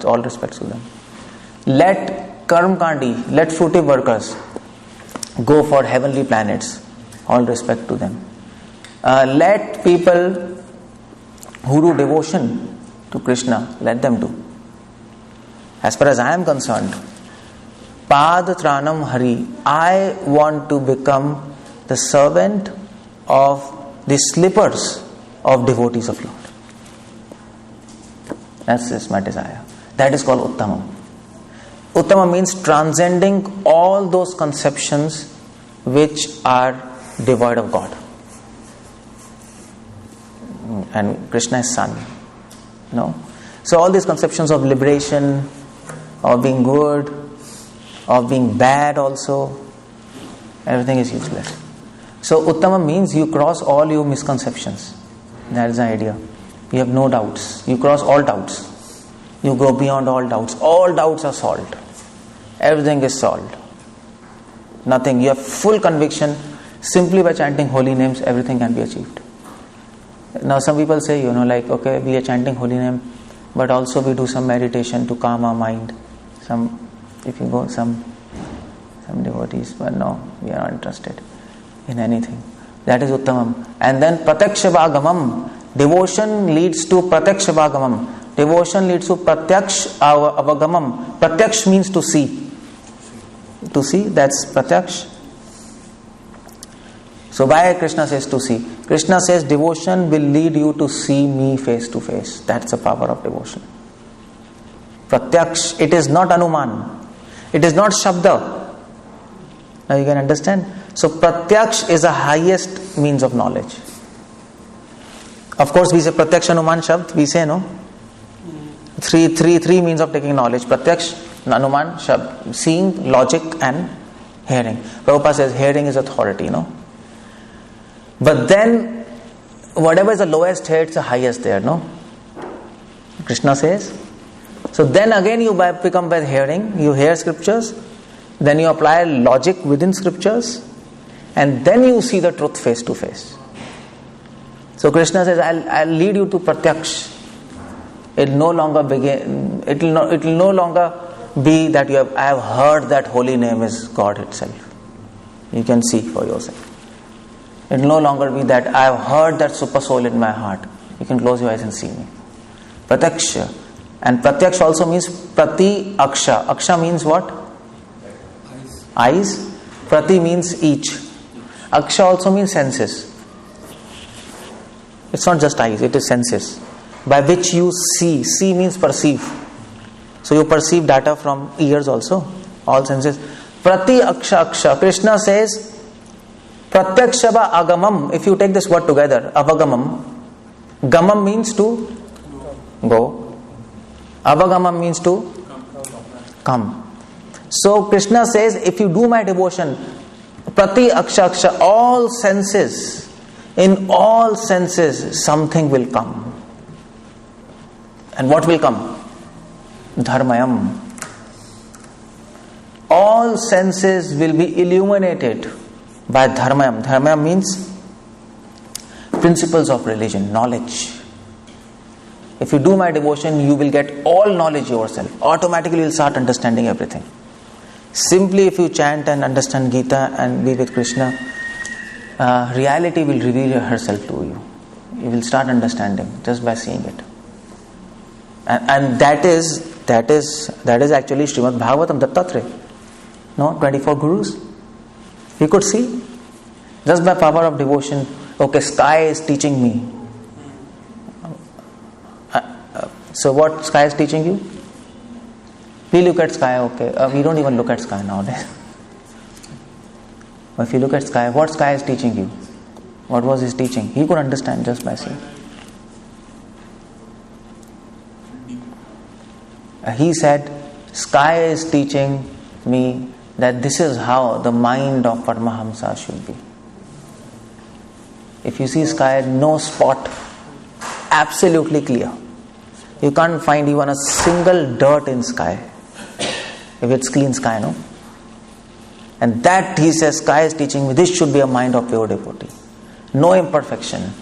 All respect to them. Let karmkandi, let fruitive workers go for heavenly planets. All respect to them. Let people who do devotion to Krishna, let them do. As far as I am concerned, Padatranam Hari, I want to become the servant of the slippers of devotees of Lord. That's my desire. That is called Uttamam. Uttamam means transcending all those conceptions which are devoid of God. And Krishna is Son. No? So all these conceptions of liberation, of being good, of being bad also, everything is useless. So Uttamam means you cross all your misconceptions. That is the idea. You have no doubts. You cross all doubts. You go beyond all doubts. All doubts are solved. Everything is solved. Nothing. You have full conviction. Simply by chanting holy names, everything can be achieved. Now some people say, okay, we are chanting holy name, but also we do some meditation to calm our mind. Some devotees, but no, we are not interested. in anything. That is Uttamam. And then Pratyakshavagamam. Devotion leads to Pratyakshavagamam. Devotion leads to Pratyaksh Avagamam. Pratyaksh means to see. To see, that's Pratyaksh. So why Krishna says to see? Krishna says devotion will lead you to see me face to face. That's the power of devotion. Pratyaksh, it is not Anuman. It is not Shabda. Now you can understand. So Pratyaksh is the highest means of knowledge. Of course we say Pratyaksh, Anuman, Shabd. We say no. Three means of taking knowledge. Pratyaksh, Anuman, Shabd. Seeing, logic and hearing. Prabhupada says hearing is authority, no? But then, whatever is the lowest here, it's the highest there, no? Krishna says. So then again you become by hearing, you hear scriptures, then you apply logic within scriptures, and then you see the truth face to face. So Krishna says, I'll lead you to Pratyaksh. It will no longer be that I have heard that holy name is God itself. You can see for yourself. It will no longer be that I have heard that super soul in my heart. You can close your eyes and see me. Pratyaksha. And Pratyaksha also means Prati Aksha. Aksha means what? Eyes. Prati means each. Aksha also means senses. It's not just eyes, it is senses. By which you see. See means perceive. So you perceive data from ears also. All senses. Prati Aksha Aksha. Krishna says, Pratyakshava agamam. If you take this word together, avagamam. Gamam means to go. Avagamam means to come. So Krishna says, if you do my devotion, Prati Aksha Aksha, all senses, in all senses, something will come. And what will come? Dharmayam. All senses will be illuminated by Dharmayam. Dharmayam means principles of religion, knowledge. If you do my devotion, you will get all knowledge yourself. Automatically you will start understanding everything. Simply if you chant and understand Gita and be with Krishna, reality will reveal herself to you. You will start understanding just by seeing it. And that is actually Srimad Bhagavatam Dattatreya. No, 24 gurus. You could see, just by power of devotion, okay, sky is teaching me. So what sky is teaching you? We look at sky, okay. We don't even look at sky nowadays. But if you look at sky, what sky is teaching you? What was his teaching? He could understand just by seeing. He said, sky is teaching me that this is how the mind of Paramahamsa should be. If you see sky, no spot, absolutely clear. You can't find even a single dirt in sky. If it's clean sky, no? And that, he says, sky is teaching me, this should be a mind of pure devotee. No imperfection,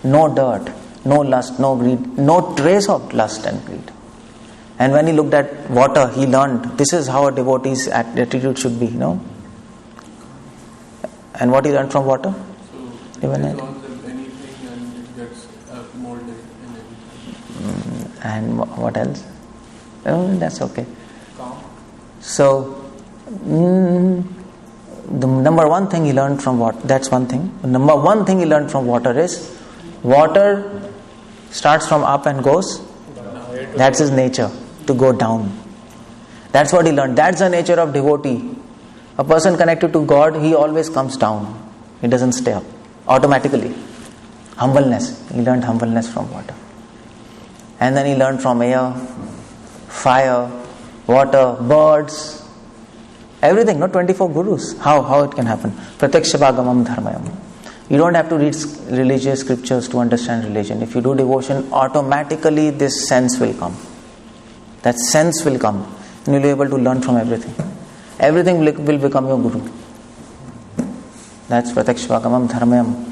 no dirt, no lust, no greed, no trace of lust and greed. And when he looked at water, he learned this is how a devotee's attitude should be, no? And what he learned from water? So, even it anything and it gets molded in anything. And what else? Oh, that's okay. Calm. So, the number one thing he learned from water, that's one thing. The number one thing he learned from water is, water starts from up and goes. That's his nature, to go down. That's what he learned. That's the nature of devotee. A person connected to God, he always comes down. He doesn't stay up. Automatically. Humbleness. He learned humbleness from water. And then he learned from air, fire, water, birds, everything, not 24 gurus. How it can happen? Pratyakshavagamam dharmayam. You don't have to read religious scriptures to understand religion. If you do devotion, automatically this sense will come. That sense will come. And you'll be able to learn from everything. Everything will become your guru. That's Pratyakshavagamam dharmayam.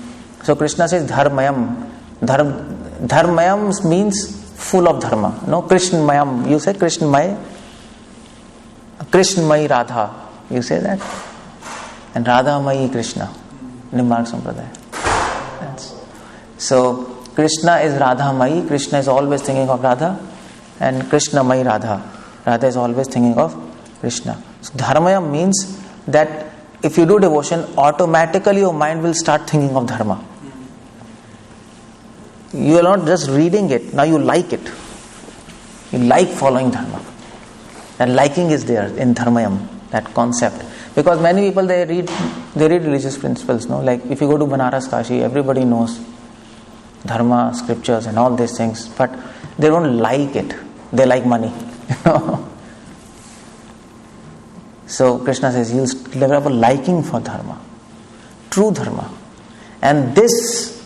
So Krishna says dharmayam. Dharmayam means full of dharma. No, Krishnmayam. You said Krishnmay. Krishnmayi Radha. You say that? And Radhamayi Krishna. Nimbark Sampradaya. So Krishna is Radha-mayi. Krishna is always thinking of Radha, and Krishna-mayi Radha. Radha is always thinking of Krishna. So Dharmayam means that if you do devotion, automatically your mind will start thinking of Dharma. You are not just reading it, now you like it. You like following Dharma. And liking is there in Dharmayam, that concept. Because many people, they read religious principles, no? Like if you go to Banaras, Kashi, everybody knows Dharma, scriptures and all these things, but they don't like it. They like money. So Krishna says you'll develop a liking for Dharma, true Dharma. And this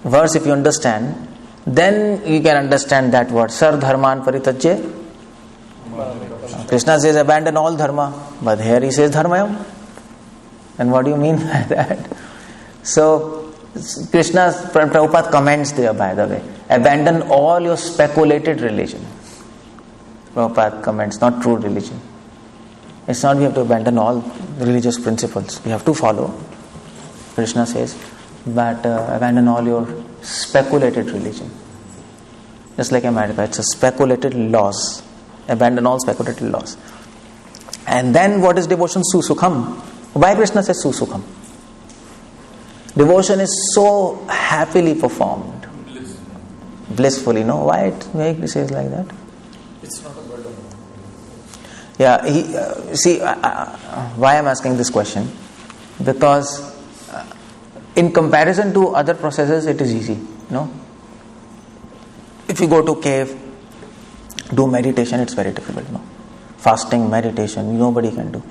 verse, if you understand, then you can understand that word, Sar Dharman Paritajya. Krishna says abandon all Dharma, but here he says Dharmayam. And what do you mean by that? So Krishna, Prabhupada comments there, by the way, abandon all your speculated religion. Prabhupada comments, not true religion. It's not we have to abandon all religious principles. We have to follow, Krishna says, but abandon all your speculated religion. Just like America, it's a speculated laws. Abandon all speculated laws. And then what is devotion? Susukham. Why Krishna says Susukham? Devotion is so happily performed. Blissfully, no? Why he says like that? It's not a burden. Yeah, see, why I'm asking this question? Because in comparison to other processes, it is easy, no? If you go to cave, do meditation, it's very difficult, no? Fasting, meditation, nobody can do.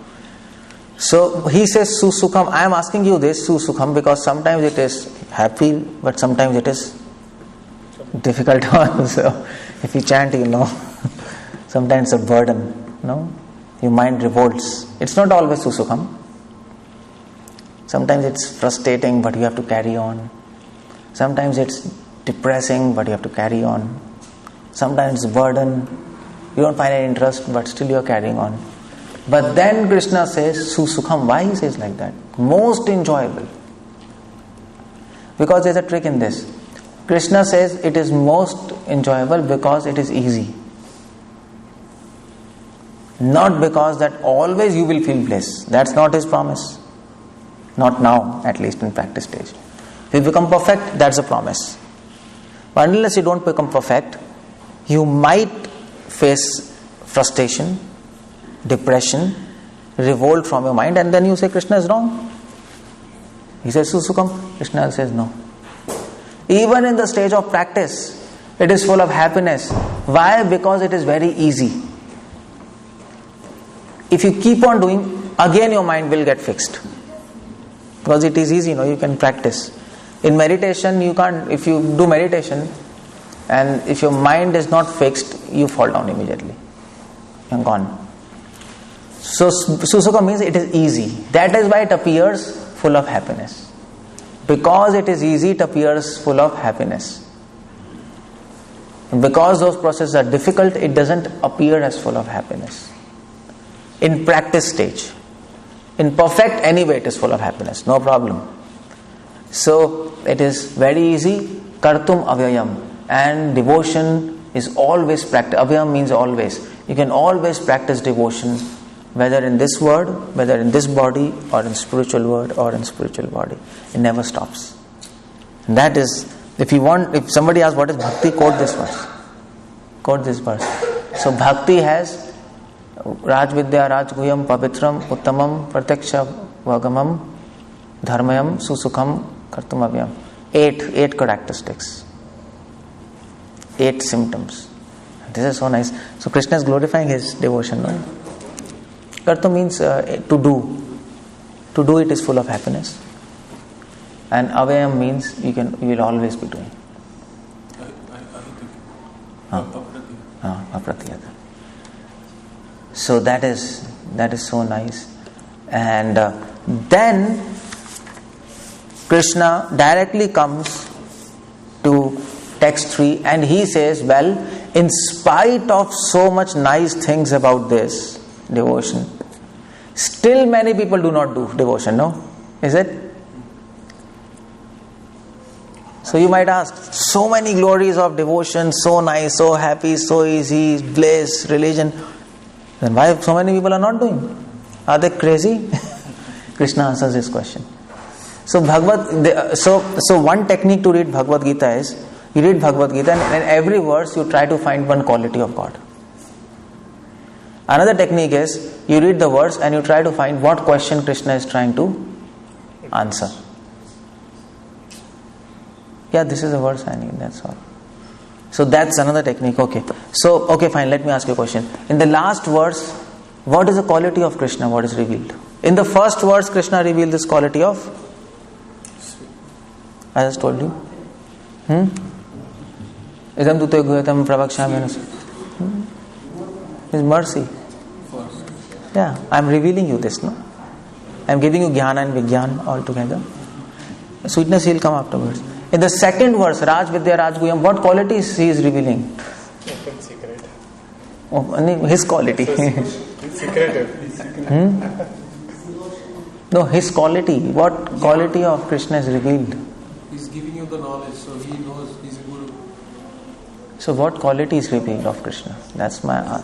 So he says Susukham. I am asking you this Susukham because sometimes it is happy, but sometimes it is difficult also. If you chant, sometimes it's a burden, no? Your mind revolts. It's not always Susukham. Sometimes it's frustrating, but you have to carry on. Sometimes it's depressing, but you have to carry on. Sometimes it's burden. You don't find any interest, but still you are carrying on. But then Krishna says Susukham. Why he says like that? Most enjoyable. Because there's a trick in this. Krishna says it is most enjoyable because it is easy. Not because that always you will feel bliss. That's not his promise. Not now, at least in practice stage. If you become perfect, that's a promise. But unless you don't become perfect, you might face frustration, depression, revolt from your mind, and then you say Krishna is wrong. He says Susukham. Krishna says no. Even in the stage of practice, it is full of happiness. Why? Because it is very easy. If you keep on doing, again your mind will get fixed. Because it is easy, you can practice. In meditation, you can't, if you do meditation, and if your mind is not fixed, you fall down immediately. You're gone. So Susukham means it is easy. That is why it appears full of happiness. Because it is easy, it appears full of happiness. And because those processes are difficult, it doesn't appear as full of happiness. In practice stage. In perfect, anyway, it is full of happiness. No problem. So it is very easy. Kartum avyayam. And devotion is always practice. Avyayam means always. You can always practice devotion, whether in this world, whether in this body, or in spiritual world, or in spiritual body. It never stops. And that is, if somebody asks what is bhakti, quote this verse. Quote this verse. So bhakti has Raj Vidya, Raj Guyam, Pavitram, Uttamam, Pratyaksha, Vagamam, Dharmayam, Susukham, Kartum Avyam. 8 characteristics. 8 symptoms. This is so nice. So Krishna is glorifying his devotion. No? Kartum means to do. To do it is full of happiness. And Avyayam means you will always be doing. Apratiyata. So that is so nice. And then Krishna directly comes to text 3 and he says, well, in spite of so much nice things about this devotion, still many people do not do devotion, no? Is it? So you might ask, so many glories of devotion, so nice, so happy, so easy, bliss, religion. Then why so many people are not doing? Are they crazy? Krishna answers this question. So so one technique to read Bhagavad Gita is, you read Bhagavad Gita and in every verse you try to find one quality of God. Another technique is, you read the verse and you try to find what question Krishna is trying to answer. Yeah, this is a verse I need, that's all. So that's another technique, okay. So, okay, fine, let me ask you a question. In the last verse, what is the quality of Krishna, what is revealed? In the first verse, Krishna revealed this quality of, I just told you. Idam tute guyatam pravakshami. His mercy. Yeah, I am revealing you this, no? I am giving you jnana and vijnana all together. Sweetness will come afterwards. In the second verse, Raj Vidya Raj Guyam, what qualities he is revealing? Open secret. Oh, his quality. Secretive. No, his quality. What quality of Krishna is revealed? He's giving you the knowledge, so he knows he's a guru. So what quality is revealed of Krishna? That's my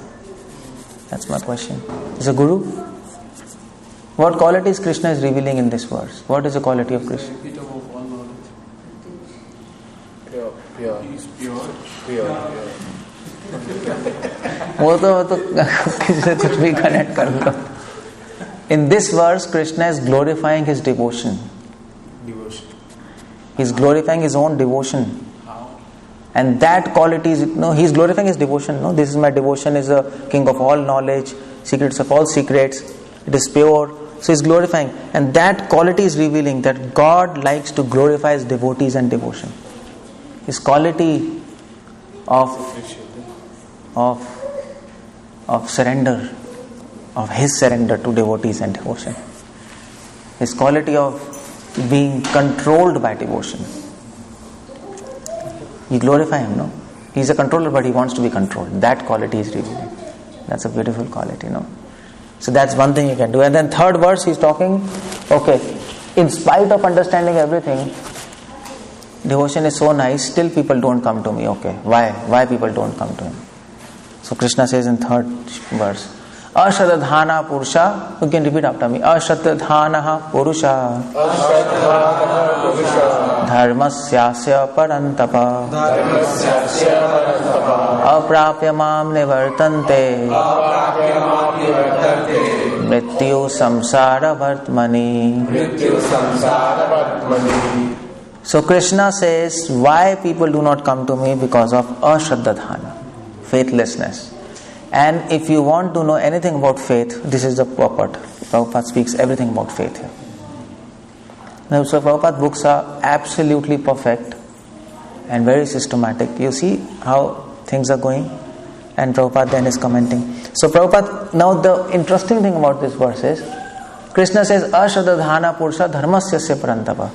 question. Is a guru? What qualities Krishna is revealing in this verse? What is the quality of Krishna? Epitome of all knowledge. Pure. He's pure. वो तो किसी से कुछ भी connect कर लो. In this verse, Krishna is glorifying his devotion. Devotion. He is glorifying his own devotion. And that quality is, he is glorifying his devotion. No, this is my devotion, is the king of all knowledge, secrets of all secrets. It is pure. So he is glorifying. And that quality is revealing that God likes to glorify his devotees and devotion. His quality of surrender, of his surrender to devotees and devotion. His quality of being controlled by devotion. You glorify him, no? He is a controller, but he wants to be controlled. That quality is revealing. That's a beautiful quality, no? So that's one thing you can do. And then third verse, he's talking, okay, in spite of understanding everything, devotion is so nice, still people don't come to me. Okay, why people don't come to him? So Krishna says in third verse, Ashradhana Purusha, you can repeat after me, Ashradhana Purusha Dharmasyasya Parantapa Aprapya Mam Nivartante Mrityu Samsara Vartmani. So Krishna says, why people do not come to me? Because of Ashradhana, faithlessness. And if you want to know anything about faith, this is the purport. Prabhupada speaks everything about faith here. Now, so Prabhupada's books are absolutely perfect and very systematic. You see how things are going? And Prabhupada then is commenting. So Prabhupada, now the interesting thing about this verse is, Krishna says, Ashradhana Purusha Dharmasyasya Parantapa.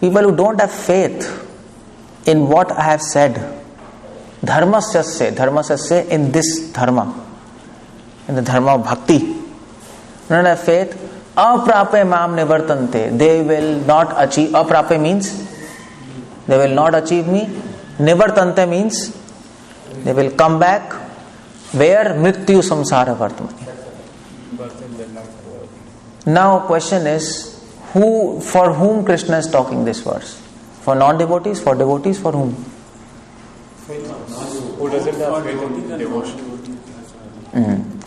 People who don't have faith in what I have said, Dharmasyasya in this dharma, in the dharma of bhakti, don't have faith, Aprape Mam Nivartante, they will not achieve. Aprape means they will not achieve me. Nivartante means they will come back. Where? Mrityu Samsara Vartmani. Now question is, for whom Krishna is talking this verse? For non-devotees? For devotees? For whom? Who doesn't have faith in devotion?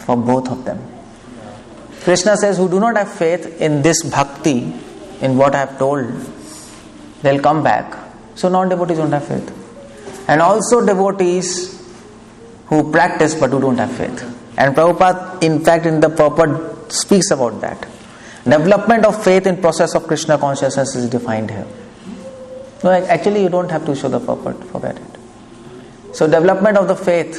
For both of them. Krishna says, who do not have faith in this bhakti, in what I have told, they'll come back. So non-devotees don't have faith. And also devotees who practice but who don't have faith. And Prabhupada, in fact, in the purport speaks about that. Development of faith in process of Krishna consciousness is defined here. No, actually you don't have to show the purport, forget it. So development of the faith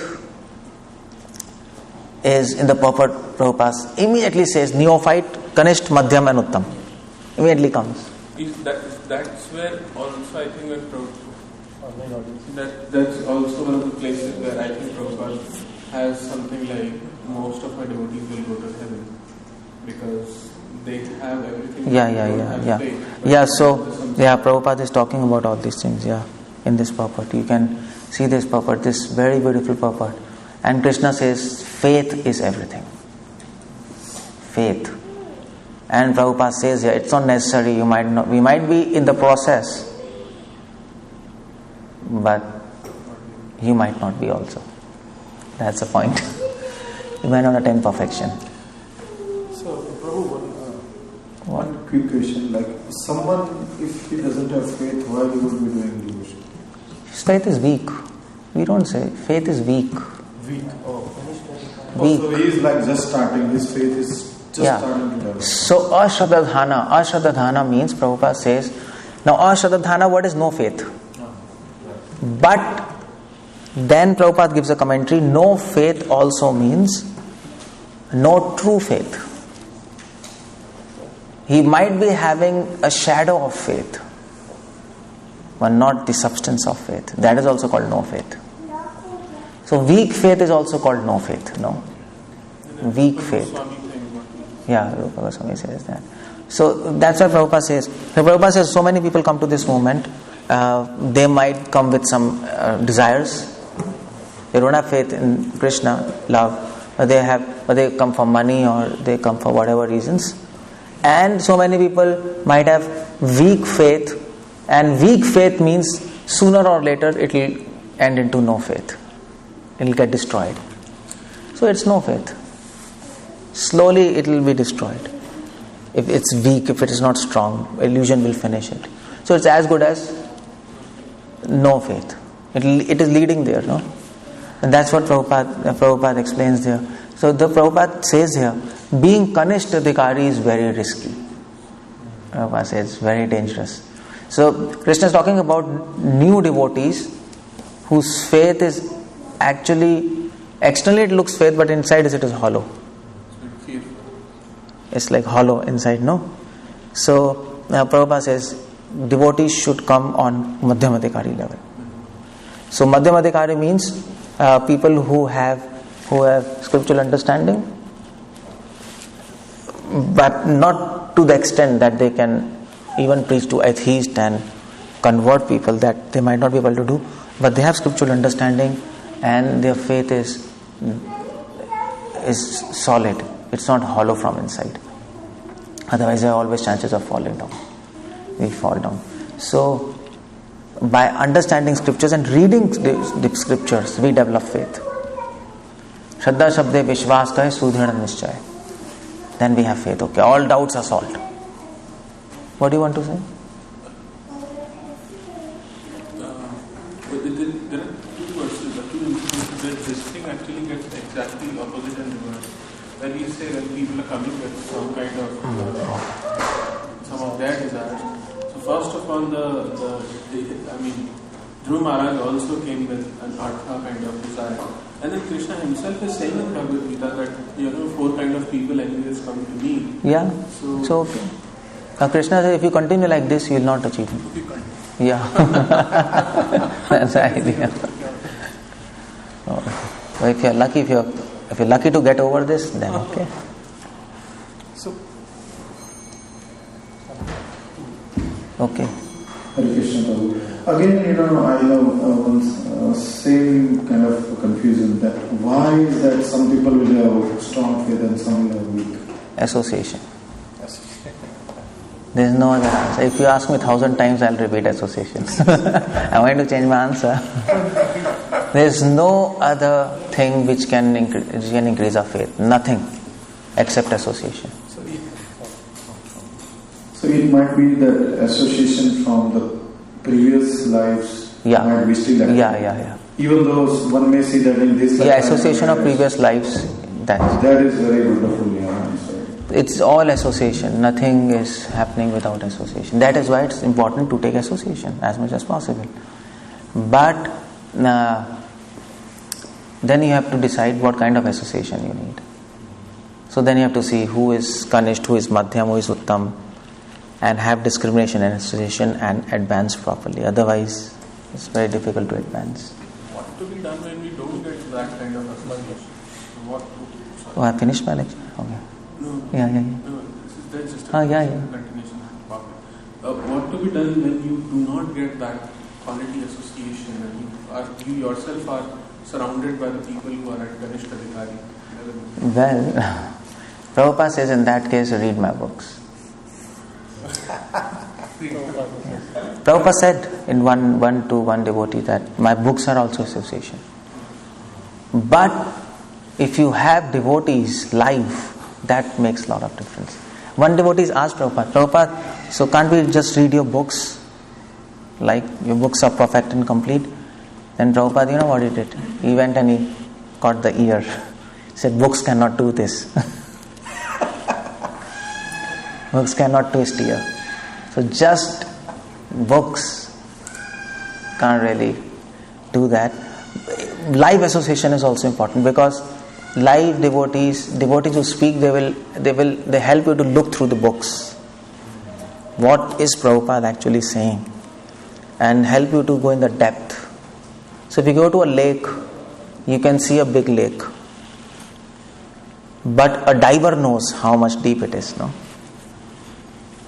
is in the purport. Prabhupada immediately says neophyte, Kanisht, Madhyam and Uttam. Immediately comes. That's where also I think that's also one of the places where I think Prabhupada has something like most of my devotees will go to heaven because they have everything. Yeah. So Prabhupada is talking about all these things. Yeah. in this purport. You can see this purport, this very beautiful purport. And Krishna says, faith is everything. Faith. And Prabhupada says here, it's not necessary, we might be in the process, but you might not be also. That's the point. You might not attain perfection. So, Prabhu, one quick question, like someone, if he doesn't have faith, why he would be doing devotion? His faith is weak. We don't say, faith is weak. Weak, Weak. So he is like just starting, his faith is just starting to develop. So ashraddhana means, Prabhupada says, now ashraddhana word is no faith. But then Prabhupada gives a commentary, no faith also means no true faith. He might be having a shadow of faith, but not the substance of faith. That is also called no faith. So weak faith is also called no faith. No, weak faith. Yeah, Rupa Swami says that. So that's what Prabhupada says. So Prabhupada says so many people come to this movement. They might come with some desires. They don't have faith in Krishna, love, but they come for money or they come for whatever reasons. And so many people might have weak faith, and weak faith means sooner or later it will end into no faith. It will get destroyed. So it's no faith. Slowly it will be destroyed. If it's weak, if it is not strong, illusion will finish it. So it's as good as no faith. It is leading there, no? And that's what Prabhupada explains there. So the Prabhupada says here, being Kanishta Adhikari is very risky. Prabhupada says it's very dangerous. So Krishna is talking about new devotees whose faith is actually, externally it looks faith, but inside it is hollow. It's like hollow inside, no? So Prabhupada says devotees should come on Madhyam Adhikari level. So Madhyam Adhikari means people who have scriptural understanding, but not to the extent that they can even preach to atheists and convert people, that they might not be able to do, but they have scriptural understanding and their faith is solid. It's not hollow from inside. Otherwise there are always chances of falling down. We fall down. So by understanding scriptures and reading the scriptures, we develop faith. Shraddha Shabde Vishwas Kahe Sudhirna Nischay. Then we have faith. Okay, all doubts are solved. What do you want to say? There are two verses. This thing actually gets exactly opposite and reverse. When we say that people are coming with some kind of some of their desires. So first of all, Dhruv Maharaj also came with an artha kind of desire. And then Krishna himself is saying in Bhagavad Gita that, 4 kind of people anyways come to me. Yeah, so okay. Now Krishna says, if you continue like this, you will not achieve it. Yeah. That's the idea. So if you're lucky to get over this, then okay. So, okay. Hare Krishna Prabhu. Again, I have same kind of confusion that why is that some people will have strong faith and some will have weak? Association. There is no other answer. If you ask me 1,000 times, I'll repeat association. I'm going to change my answer. There is no other thing which can increase our faith. Nothing except association. So it might be that association from the previous lives might be still active. Yeah. Even though one may see that in this life. Yeah, association of previous lives. That is very wonderful. It's all association. Nothing is happening without association. That is why it's important to take association as much as possible. But then you have to decide what kind of association you need. So then you have to see who is Kanishta, who is Madhyam, who is Uttam, and have discrimination and association and advance properly. Otherwise, it's very difficult to advance. What to be done when we don't get that kind of association? Oh, I finished my lecture? Okay. No. Yeah. No, that's just a continuation. What to be done when you do not get that quality association, and you yourself are surrounded by the people who are at Ganesh Kadikari. Well, Prabhupada says in that case, read my books. Prabhupada said in one to one devotee that my books are also association. But if you have devotees live, that makes a lot of difference. One devotee asked Prabhupada, so can't we just read your books? Like your books are perfect and complete. Then Prabhupada, you know what he did? He went and he caught the ear. He said, books cannot do this. Books cannot twist ear. So just books can't really do that. Live association is also important, because live devotees who speak, they help you to look through the books. What is Prabhupada actually saying? And help you to go in the depth. So if you go to a lake, you can see a big lake. But a diver knows how much deep it is, no?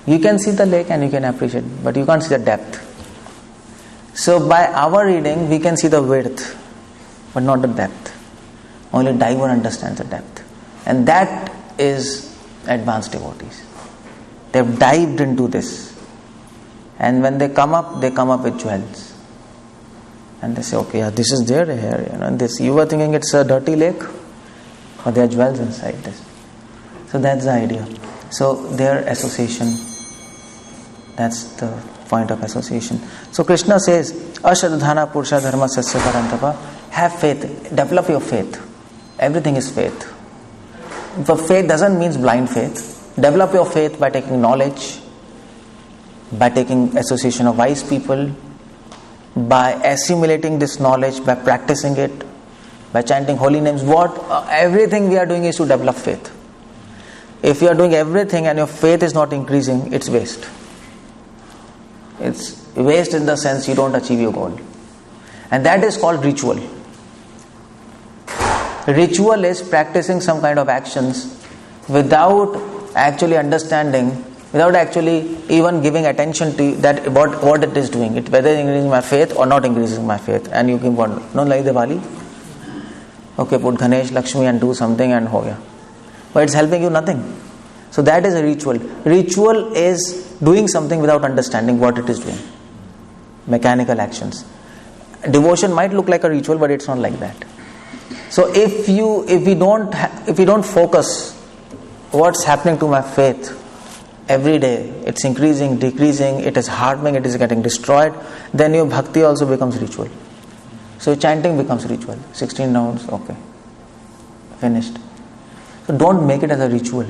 You can see the lake and you can appreciate it, but you can't see the depth. So by our reading, we can see the width, but not the depth. Only diver understands the depth. And that is advanced devotees. They've dived into this. And when they come up with jewels. And they say, okay, yeah, this is there here. And this, you were thinking it's a dirty lake, but there are jewels inside this. So that's the idea. So their association, that's the point of association. So Krishna says, Ashadhana Purusha Dharma Sasya Parantapa, have faith, develop your faith. Everything is faith. But faith doesn't mean blind faith. Develop your faith by taking knowledge, by taking association of wise people, by assimilating this knowledge, by practicing it, by chanting holy names. Everything we are doing is to develop faith. If you are doing everything and your faith is not increasing, it's waste. It's waste in the sense you don't achieve your goal. And that is called ritual. Ritual is practicing some kind of actions without actually understanding, without actually even giving attention to that what it is doing, it whether increasing my faith or not increasing my faith. And you can want, no, like Diwali, okay, put Ganesh, Lakshmi and do something and ho gaya. But it's helping you nothing. So that is a ritual. Ritual is doing something without understanding what it is doing. Mechanical actions. Devotion might look like a ritual, but it's not like that. So if we don't focus what's happening to my faith every day, it's increasing, decreasing, it is harming, it is getting destroyed, then your bhakti also becomes ritual. So chanting becomes ritual. 16 rounds, okay, finished. So don't make it as a ritual.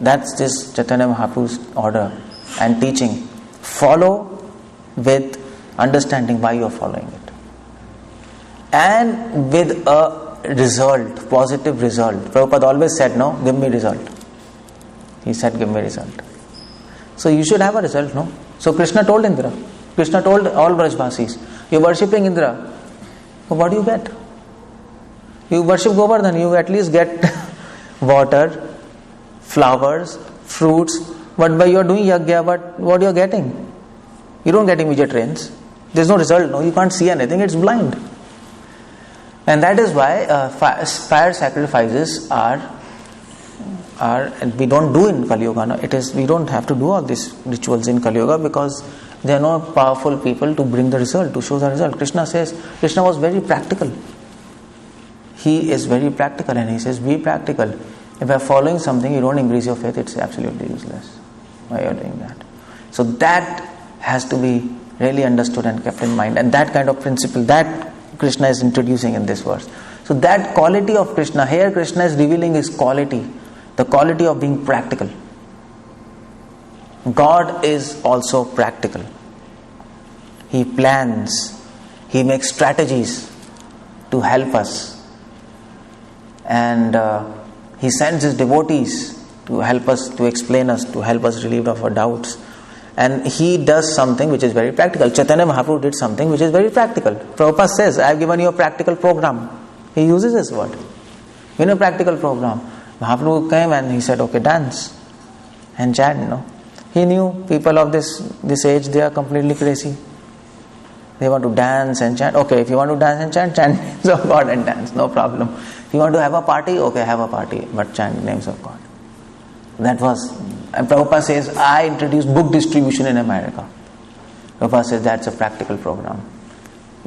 That's this Chaitanya Mahaprabhu's order and teaching. Follow with understanding why you are following it. And with a result, positive result. Prabhupada always said, no, give me result. He said, give me result. So you should have a result, no? So Krishna told Indra. Krishna told all Brajvasis, you're worshipping Indra. So what do you get? You worship Govardhan, you at least get water, flowers, fruits. But by you're doing yajna, but what you're getting? You don't get immediate rains. There's no result, no? You can't see anything, it's blind. And that is why fire sacrifices are we don't do in Kali Yuga. No? We don't have to do all these rituals in Kali Yuga because there are no powerful people to bring the result, to show the result. Krishna was very practical. He is very practical and he says, be practical. If you are following something, you don't increase your faith, it's absolutely useless. Why you are doing that? So that has to be really understood and kept in mind. And that kind of principle, that Krishna is introducing in this verse. So that quality of Krishna, here Krishna is revealing his quality, the quality of being practical. God is also practical. He plans, he makes strategies to help us. And he sends his devotees to help us, to explain us, to help us relieve of our doubts. And he does something which is very practical. Chaitanya Mahaprabhu did something which is very practical. Prabhupada says, I have given you a practical program. He uses this word. In a practical program. Mahaprabhu came and he said, okay, dance and chant. No? He knew people of this age, they are completely crazy. They want to dance and chant. Okay, if you want to dance and chant names of God and dance, no problem. If you want to have a party, okay, have a party, but chant names of God. That was, and Prabhupada says, I introduced book distribution in America. Prabhupada says that's a practical program.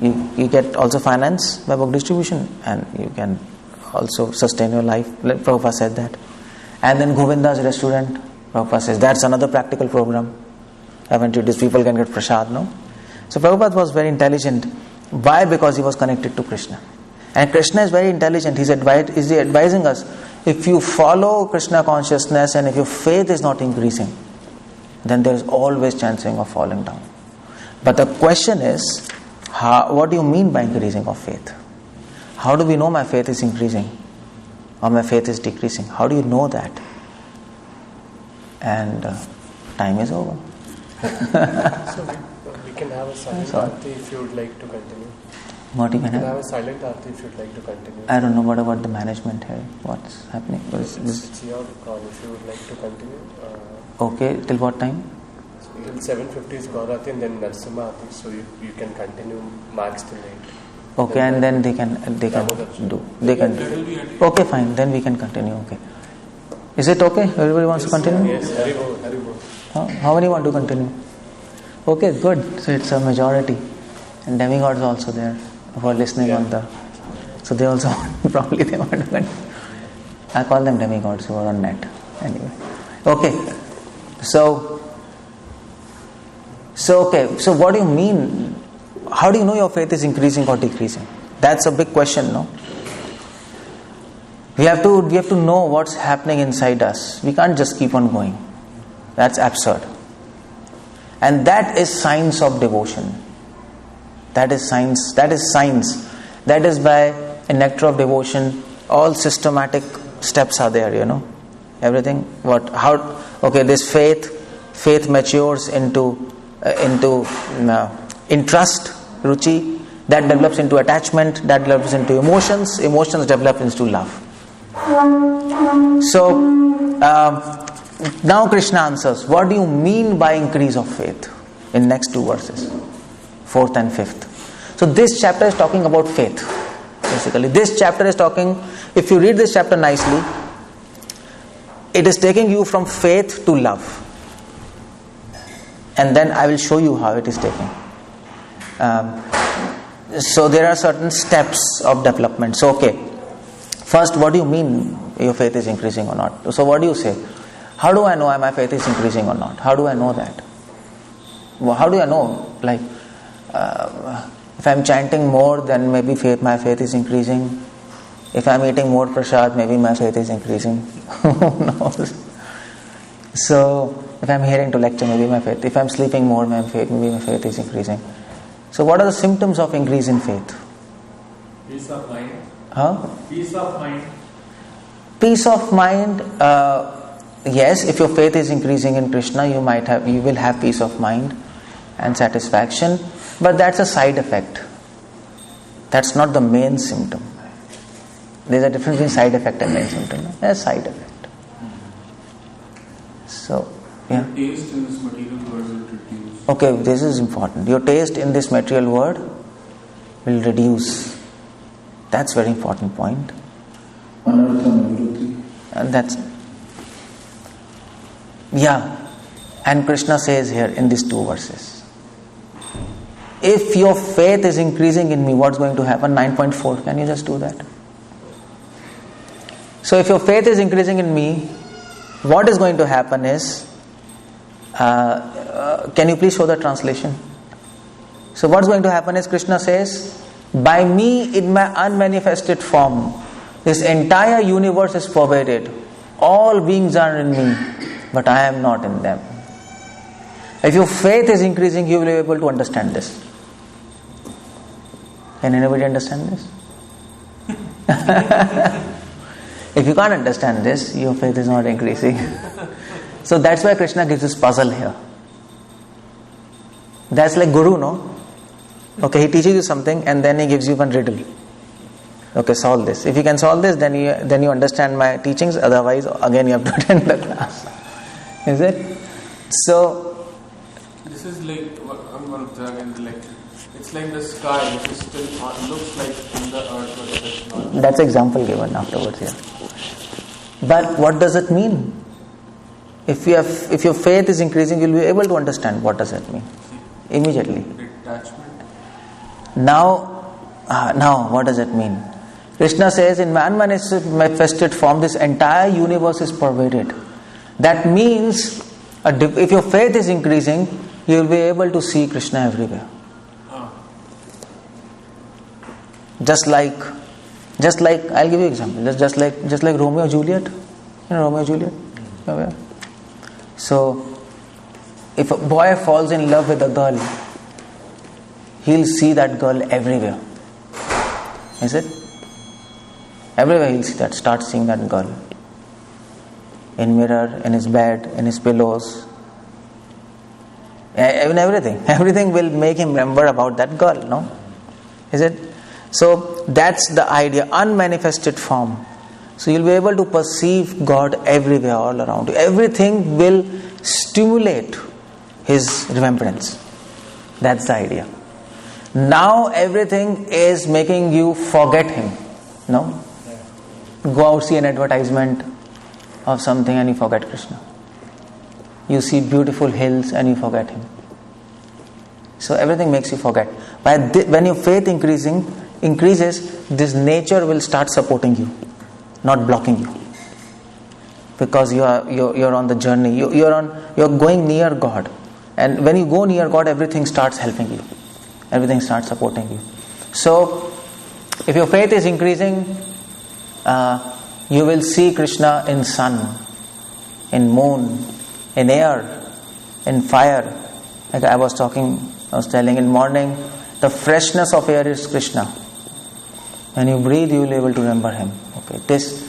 You get also finance by book distribution, and you can also sustain your life. Prabhupada said that. And then Govinda's restaurant, Prabhupada says that's another practical program. I've introduced, people can get prasad, no? So Prabhupada was very intelligent. Why? Because he was connected to Krishna. And Krishna is very intelligent. He's advising us, if you follow Krishna consciousness and if your faith is not increasing, then there is always chancing of falling down. But the question is, what do you mean by increasing of faith? How do we know my faith is increasing or my faith is decreasing? How do you know that? And time is over. So we can have a silent arti if you would like to continue. What you can We can have? have a silent arti if you would like to continue. I don't know, what about the management here? What's happening? What is this? It's your call if you would like to continue. Okay, till what time? Till 7:50 is Gaurati and then Narsimha Arti, so you can continue max till 8. Okay, and then they can do. They can do. Okay, fine. Then we can continue. Okay. Is it okay? Everybody wants to continue? Yes, very good. How many want to continue? Okay, good. So it's a majority, and demigods also there who are listening on the. So they also probably they want to continue. I call them demigods who are on net. Anyway, okay. So what do you mean? How do you know your faith is increasing or decreasing? That's a big question, no? We have to know what's happening inside us. We can't just keep on going. That's absurd. And that is science of devotion. That is science. That is by a nectar of devotion. All systematic steps are there, Everything. This faith matures into interest, ruchi, that develops into attachment, that develops into emotions develop into love. So now Krishna answers, what do you mean by increase of faith? In next two verses, 4th and 5th. So this chapter is talking about faith. Basically, this chapter is talking, if you read this chapter nicely, it is taking you from faith to love. And then I will show you how it is taken. So there are certain steps of development. So first, what do you mean your faith is increasing or not? So what do you say? How do I know my faith is increasing or not? How do I know that? Well, how do I know? Like, if I'm chanting more, then maybe my faith is increasing. If I'm eating more prasad, maybe my faith is increasing. Who knows? So if I'm hearing to lecture, maybe my faith. If I'm sleeping more, maybe my faith is increasing. So what are the symptoms of increase in faith? Peace of mind. Peace of mind. Yes, if your faith is increasing in Krishna, you will have peace of mind and satisfaction. But that's a side effect. That's not the main symptom. There's a difference between side effect and main symptom. There's a side effect. So, yeah. Taste in this material world will reduce. Okay, this is important. Your taste in this material world will reduce. That's very important point. And that's, and Krishna says here in these two verses, if your faith is increasing in me, what's going to happen? 9.4, can you just do that? So if your faith is increasing in me, what is going to happen is, can you please show the translation? So what's going to happen is, Krishna says, by me in my unmanifested form, this entire universe is pervaded. All beings are in me, but I am not in them. If your faith is increasing, you will be able to understand this. Can anybody understand this? If you can't understand this, your faith is not increasing. So that's why Krishna gives this puzzle here. That's like Guru, no? Okay, he teaches you something and then he gives you one riddle. Okay, solve this. If you can solve this, then you understand my teachings. Otherwise, again you have to attend the class. Is it? So this is like I'm going to tell in the lecture. It's it's like the sky, which is still looks like in the earth, but it is not. That's example given afterwards here. But what does it mean? If your faith is increasing, you'll be able to understand what does it mean immediately. Detachment. Now, what does it mean? Krishna says, in manifested form, this entire universe is pervaded. That means, if your faith is increasing, you will be able to see Krishna everywhere. Just like, I'll give you an example. Just like Romeo and Juliet. You know Romeo and Juliet? Okay. So, if a boy falls in love with a girl, he'll see that girl everywhere. Is it? Everywhere he'll see that. Start seeing that girl. In mirror, in his bed, in his pillows. In everything. Everything will make him remember about that girl, no? Is it? So, that's the idea. Unmanifested form. So, you'll be able to perceive God everywhere, all around you. Everything will stimulate his remembrance. That's the idea. Now, everything is making you forget him. No? Go out, see an advertisement of something and you forget Krishna. You see beautiful hills and you forget him. So everything makes you forget. When your faith increases, this nature will start supporting you, not blocking you. Because you're on the journey. You're going near God. And when you go near God, everything starts helping you. Everything starts supporting you. So, if your faith is increasing, you will see Krishna in sun, in moon, in air, in fire. Like I was telling in morning, the freshness of air is Krishna. When you breathe, you will be able to remember him. Okay, this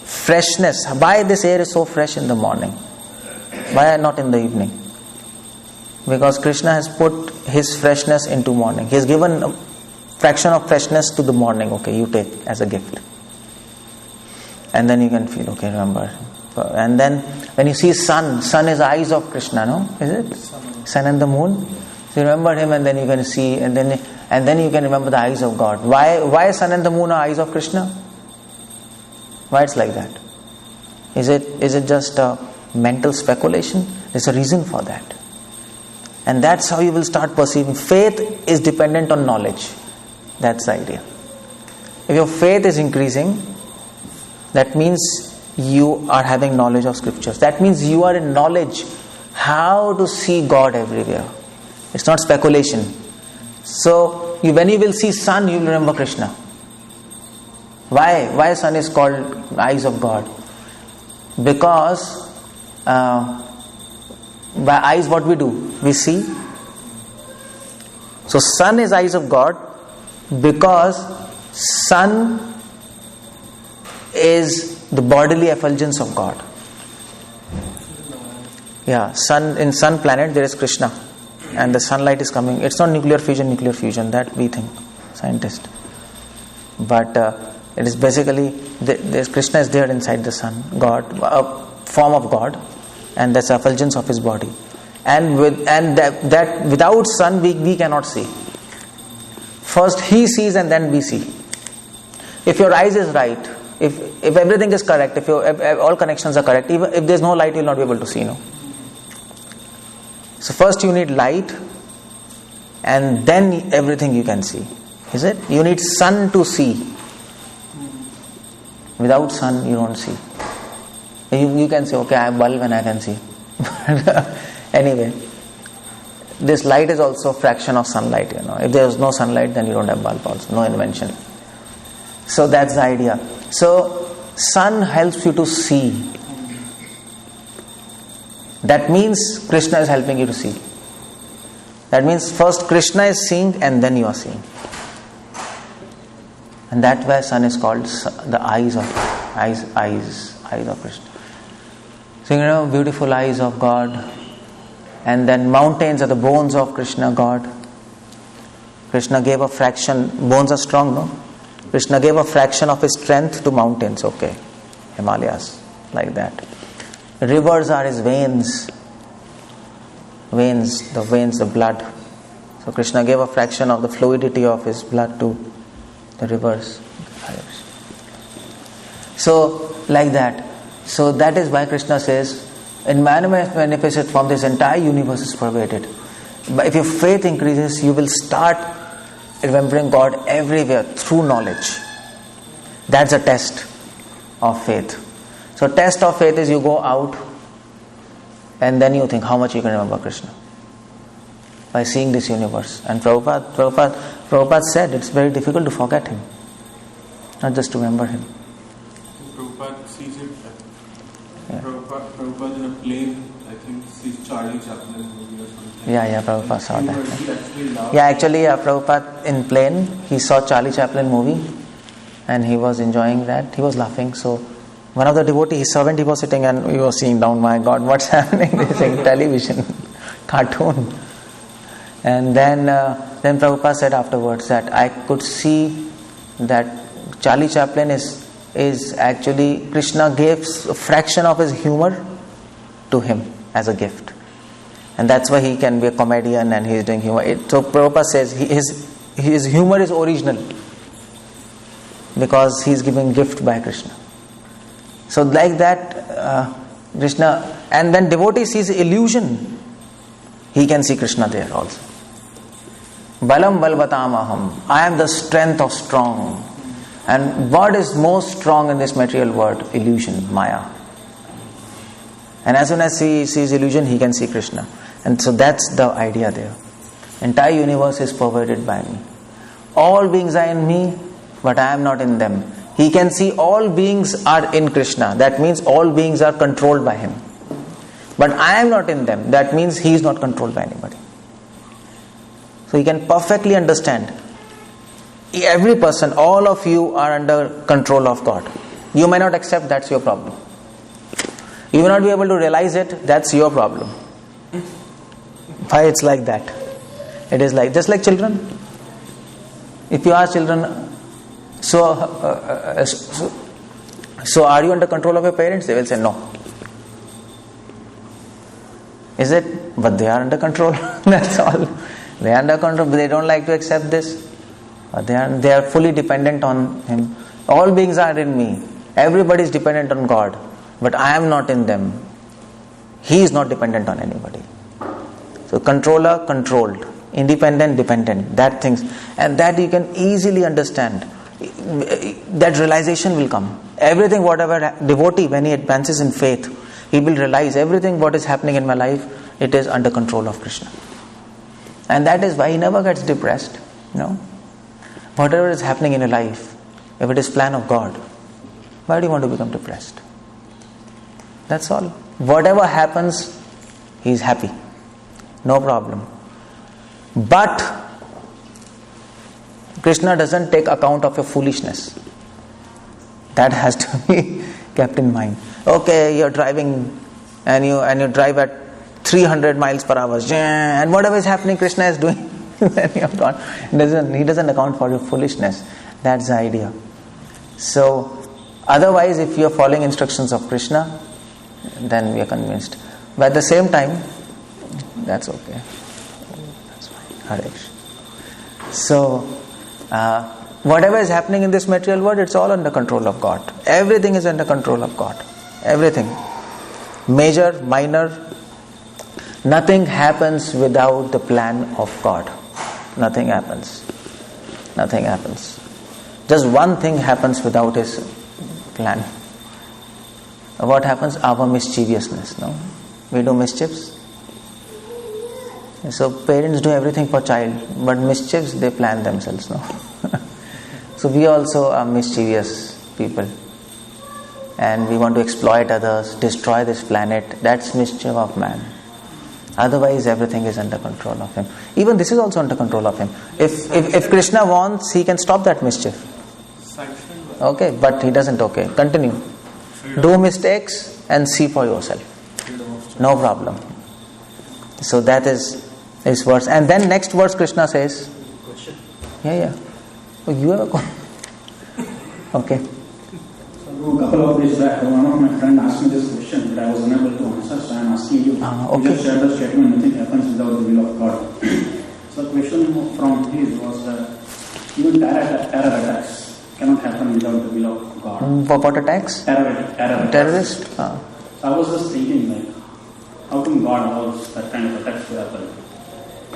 freshness. Why this air is so fresh in the morning? Why not in the evening? Because Krishna has put his freshness into morning. He has given a fraction of freshness to the morning. Okay, you take as a gift. And then you can feel, okay, remember. And then when you see sun is eyes of Krishna, no? Is it? Sun and the moon. So you remember him and then you can see, and then you can remember the eyes of God. Why sun and the moon are eyes of Krishna? Why it's like that? Is it just a mental speculation? There's a reason for that. And that's how you will start perceiving. Faith is dependent on knowledge. That's the idea. If your faith is increasing, that means you are having knowledge of scriptures. That means you are in knowledge how to see God everywhere. It's not speculation. So, when you will see sun, you will remember Krishna. Why sun is called eyes of God? Because by eyes what we do? We see. So sun is eyes of God because sun is the bodily effulgence of God. Yeah, in sun planet there is Krishna and the sunlight is coming. It's not nuclear fusion that we think, scientists. But it is basically, Krishna is there inside the sun, God, a form of God, and that's effulgence of his body. And that without sun we cannot see. First he sees and then we see. If your eyes is right, if everything is correct, if all connections are correct, even if there's no light, you'll not be able to see, no? So first you need light and then everything you can see. Is it? You need sun to see. Without sun you don't see. You can say, okay, I have bulb and I can see. Anyway, this light is also a fraction of sunlight, If there is no sunlight, then you don't have bulb also, no invention. So that's the idea. So sun helps you to see. That means Krishna is helping you to see. That means first Krishna is seeing and then you are seeing. And that's why sun is called the eyes of Krishna. So beautiful eyes of God. And then mountains are the bones of Krishna, God. Krishna gave a fraction, bones are strong, no? Krishna gave a fraction of his strength to mountains, okay. Himalayas, like that. Rivers are his veins. The blood. So Krishna gave a fraction of the fluidity of his blood to the rivers. So, like that. So that is why Krishna says, in manifested form, this entire universe is pervaded. But if your faith increases, you will start remembering God everywhere through knowledge. That's a test of faith. So test of faith is you go out and then you think how much you can remember Krishna by seeing this universe. And Prabhupada said it's very difficult to forget him, not just to remember him. Prabhupada sees it. Yeah. Prabhupada in a plane, I think, sees Charlie Chaplin movie or something. Yeah, Prabhupada saw that. He actually laughed. Yeah, actually, Prabhupada in plane, he saw Charlie Chaplin movie and he was enjoying that. He was laughing. So one of the devotees, his servant, he was sitting and he was seeing down, my God, what's happening? They're saying television, cartoon. And then Prabhupada said afterwards that I could see that Charlie Chaplin is actually, Krishna gives a fraction of his humor to him as a gift. And that's why he can be a comedian and he is doing humor. So Prabhupada says his humor is original because he is giving gift by Krishna. So like that, Krishna, and when devotee sees illusion, he can see Krishna there also. Balam balvatamaham, I am the strength of strong. And what is most strong in this material world? Illusion, Maya. And as soon as he sees illusion, he can see Krishna. And so that's the idea there. Entire universe is pervaded by me. All beings are in me, but I am not in them. He can see all beings are in Krishna. That means all beings are controlled by him. But I am not in them. That means he is not controlled by anybody. So he can perfectly understand. Every person, all of you are under control of God. You may not accept, that's your problem. You may not be able to realize it, that's your problem. Why it's like that? It is like, just like children. If you ask children, so are you under control of your parents? They will say no. Is it? But they are under control. That's all. They are under control, but they don't like to accept this. They are fully dependent on him. All beings are in me. Everybody is dependent on God, but I am not in them. He is not dependent on anybody. So controller, controlled. Independent, dependent. That things, and that you can easily understand. That realization will come. Everything, whatever devotee, when he advances in faith, he will realize everything what is happening in my life, it is under control of Krishna. And that is why he never gets depressed. Whatever is happening in your life, if it is plan of God, why do you want to become depressed? That's all. Whatever happens, he is happy. No problem. But Krishna doesn't take account of your foolishness. That has to be kept in mind. Okay, you're driving and you drive at 300 miles per hour, and whatever is happening, Krishna is doing. Then you have gone. He doesn't account for your foolishness. That's the idea. So, otherwise, if you are following instructions of Krishna, then we are convinced. But at the same time, that's okay. That's fine. Hare Krishna. So, whatever is happening in this material world, it's all under control of God. Everything is under control of God. Everything. Major, minor. Nothing happens without the plan of God. Nothing happens. Nothing happens. Just one thing happens without His plan. What happens? Our mischievousness. No, we do mischiefs. So parents do everything for child, but mischiefs they plan themselves. No. So we also are mischievous people, and we want to exploit others, destroy this planet. That's mischief of man. Otherwise, everything is under control of him. Even this is also under control of him. If Krishna wants, he can stop that mischief. Okay, but he doesn't. Okay, continue. Do mistakes and see for yourself. No problem. So that is his verse. And then next verse Krishna says. Question. Yeah. Oh, you have a question? Okay. A couple of days back, one of my friends asked me this question, but I was unable to answer, so I am asking you. Okay. You just shared the statement, nothing happens without the will of God. So the question from his was that even terror attacks cannot happen without the will of God. What attacks? Terrorist. Ah. So I was just thinking, like, how come God allows that kind of attacks to happen?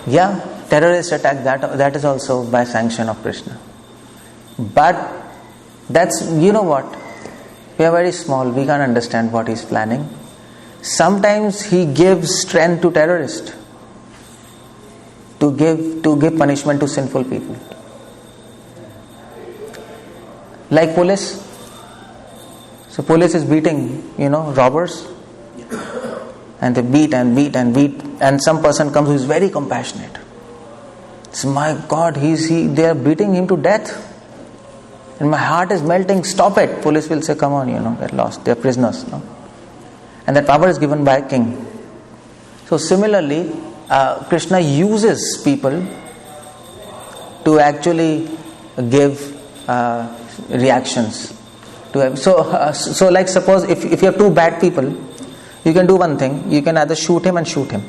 Yeah, terrorist attack, that is also by sanction of Krishna. But that's, you know what? We are very small, we can't understand what he's planning. Sometimes he gives strength to terrorists to give punishment to sinful people. Like police. So police is beating, robbers. And they beat and beat and beat. And some person comes who is very compassionate. It's, my God, they are beating him to death. And my heart is melting. Stop it. Police will say, come on, they're lost. They're prisoners. No? And that power is given by a king. So similarly, Krishna uses people to actually give reactions. So like suppose if you have two bad people, you can do one thing. You can either shoot him and shoot him.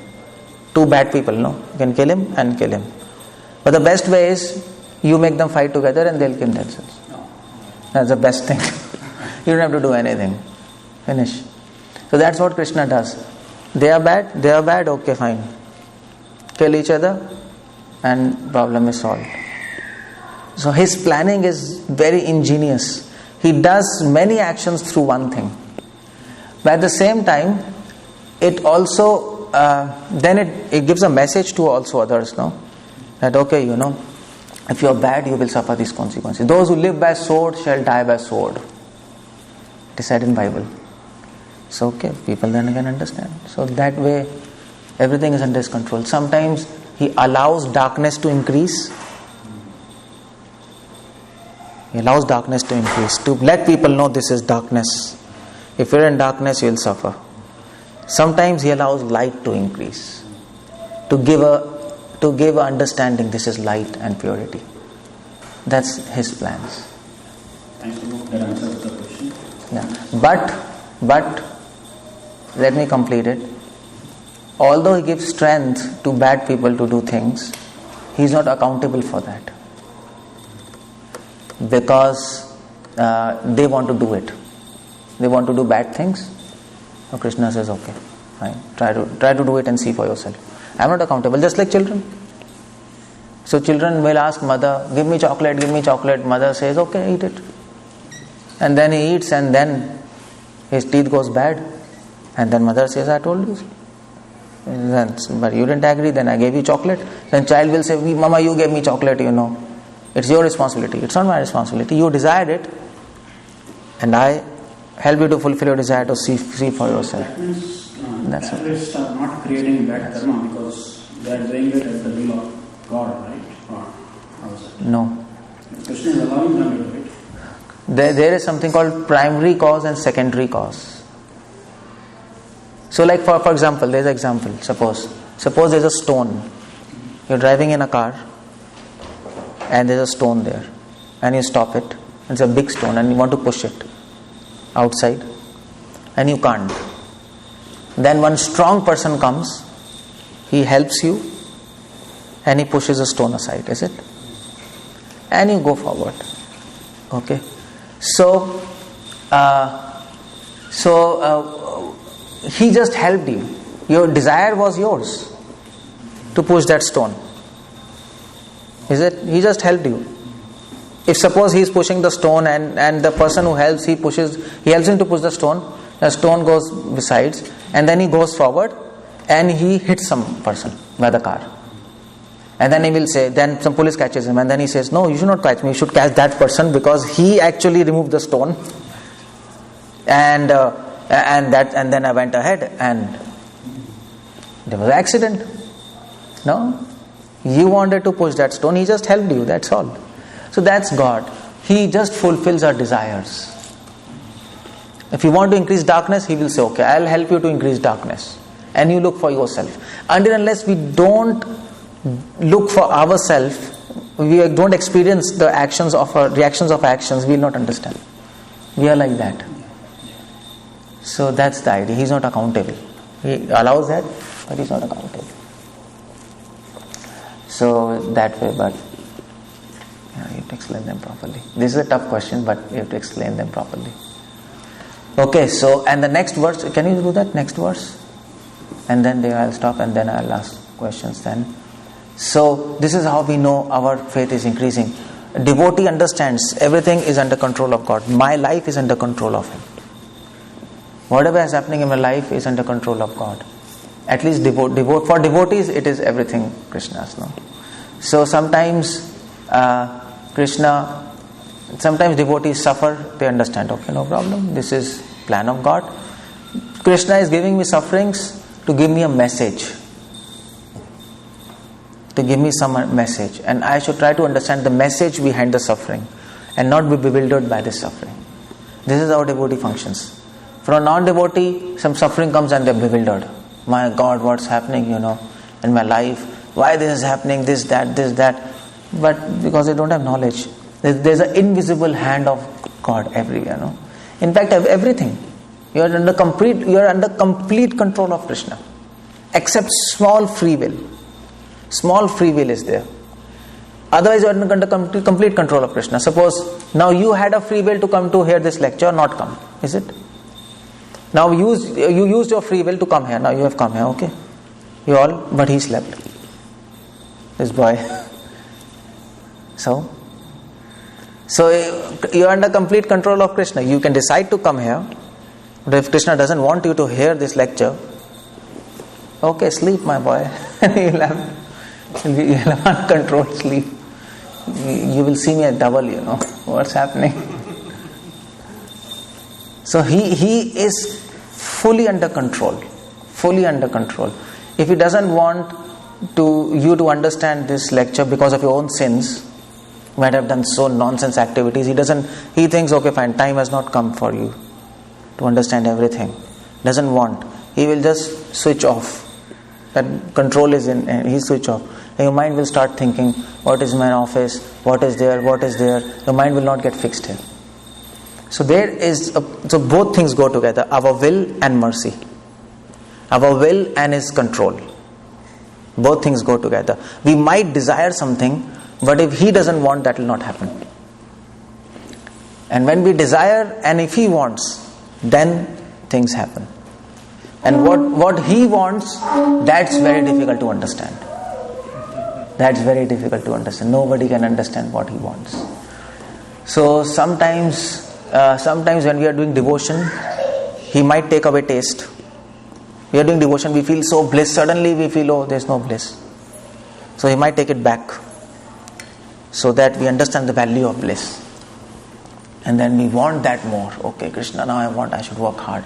Two bad people, no? You can kill him and kill him. But the best way is you make them fight together and they'll kill themselves. That's the best thing. You don't have to do anything. Finish. So that's what Krishna does. They are bad, okay, fine. Kill each other and problem is solved. So his planning is very ingenious. He does many actions through one thing. But at the same time, it also, then it gives a message to also others, no? That okay, if you are bad, you will suffer these consequences. Those who live by sword shall die by sword. It is said in Bible. So okay, people then can understand. So that way, everything is under his control. Sometimes he allows darkness to increase. He allows darkness to increase, to let people know this is darkness. If you're in darkness, you'll suffer. Sometimes he allows light to increase, to give a understanding this is light and purity. That's his plans. Thanks for that answer to the question. Yeah. But let me complete it. Although he gives strength to bad people to do things, he is not accountable for that. Because they want to do it. They want to do bad things. So Krishna says, okay, fine. Try to do it and see for yourself. I am not accountable, just like children. So children will ask mother, give me chocolate, give me chocolate. Mother says, okay, eat it. And then he eats and then his teeth goes bad. And then mother says, I told you. But you didn't agree, then I gave you chocolate. Then child will say, Mama, you gave me chocolate, It's your responsibility. It's not my responsibility. You desired it. And I help you to fulfill your desire to see for yourself. That means That's terrorists are not creating bad karma because they are doing it at the will of God, right? Or how is it? No. Krishna is allowing them to do it. There is something called primary cause and secondary cause. So like for example, there's an example. Suppose there's a stone. You're driving in a car and there's a stone there. And you stop it. It's a big stone and you want to push it outside. And you can't. Then one strong person comes. He helps you. And he pushes the stone aside. Is it? And you go forward. Okay. So he just helped you. Your desire was yours to push that stone. Is it? He just helped you. If suppose he is pushing the stone and the person who helps, he helps him to push the stone goes besides, and then he goes forward and he hits some person by the car. And then he will say, then some police catches him and then he says, no, you should not catch me, you should catch that person because he actually removed the stone. And then I went ahead and there was an accident. No? You wanted to push that stone, he just helped you, that's all. So that's God. He just fulfills our desires. If you want to increase darkness, he will say, okay, I'll help you to increase darkness. And you look for yourself. Until unless we don't look for ourselves, we don't experience the reactions of actions, we will not understand. We are like that. So that's the idea. He's not accountable. He allows that, but he's not accountable. So that way, but you have to explain them properly. This is a tough question, but you have to explain them properly. Okay, so, and the next verse, can you do that, next verse? And then I'll stop and then I'll ask questions then. So, this is how we know our faith is increasing. A devotee understands everything is under control of God. My life is under control of Him. Whatever is happening in my life is under control of God. At least for devotees, it is everything Krishna's. No? So sometimes sometimes devotees suffer, they understand, okay, no problem, this is plan of God. Krishna is giving me sufferings to give me a message. To give me some message. And I should try to understand the message behind the suffering and not be bewildered by this suffering. This is how devotee functions. For a non-devotee, some suffering comes and they're bewildered. My God, what's happening, in my life? Why this is happening, this, that. But because they don't have knowledge. There's an invisible hand of God everywhere. No? In fact, everything. You are under complete control of Krishna. Except small free will. Small free will is there. Otherwise, you are under complete control of Krishna. Suppose now you had a free will to come to hear this lecture or not come. Is it? Now you used your free will to come here. Now you have come here, okay? But he slept. This boy. So you are under complete control of Krishna. You can decide to come here. But if Krishna doesn't want you to hear this lecture, okay, sleep, my boy. You'll have uncontrolled sleep. You will see me at double, what's happening. So he is fully under control. Fully under control. If he doesn't want you to understand this lecture because of your own sins, you might have done so nonsense activities, he thinks, okay, fine, time has not come for you to understand everything. Doesn't want. He will just switch off. That control is in, he switch off. And your mind will start thinking, what is my office? What is there? Your mind will not get fixed here. So so both things go together, our will and mercy. Our will and His control. Both things go together. We might desire something, but if He doesn't want, that will not happen. And when we desire and if He wants, then things happen. And what He wants, that's very difficult to understand. That's very difficult to understand. Nobody can understand what He wants. So sometimes when we are doing devotion, He might take away taste. We are doing devotion, we feel so bliss. Suddenly we feel, oh, there's no bliss. So He might take it back so that we understand the value of bliss. And then we want that more. Okay, Krishna, now I should work hard.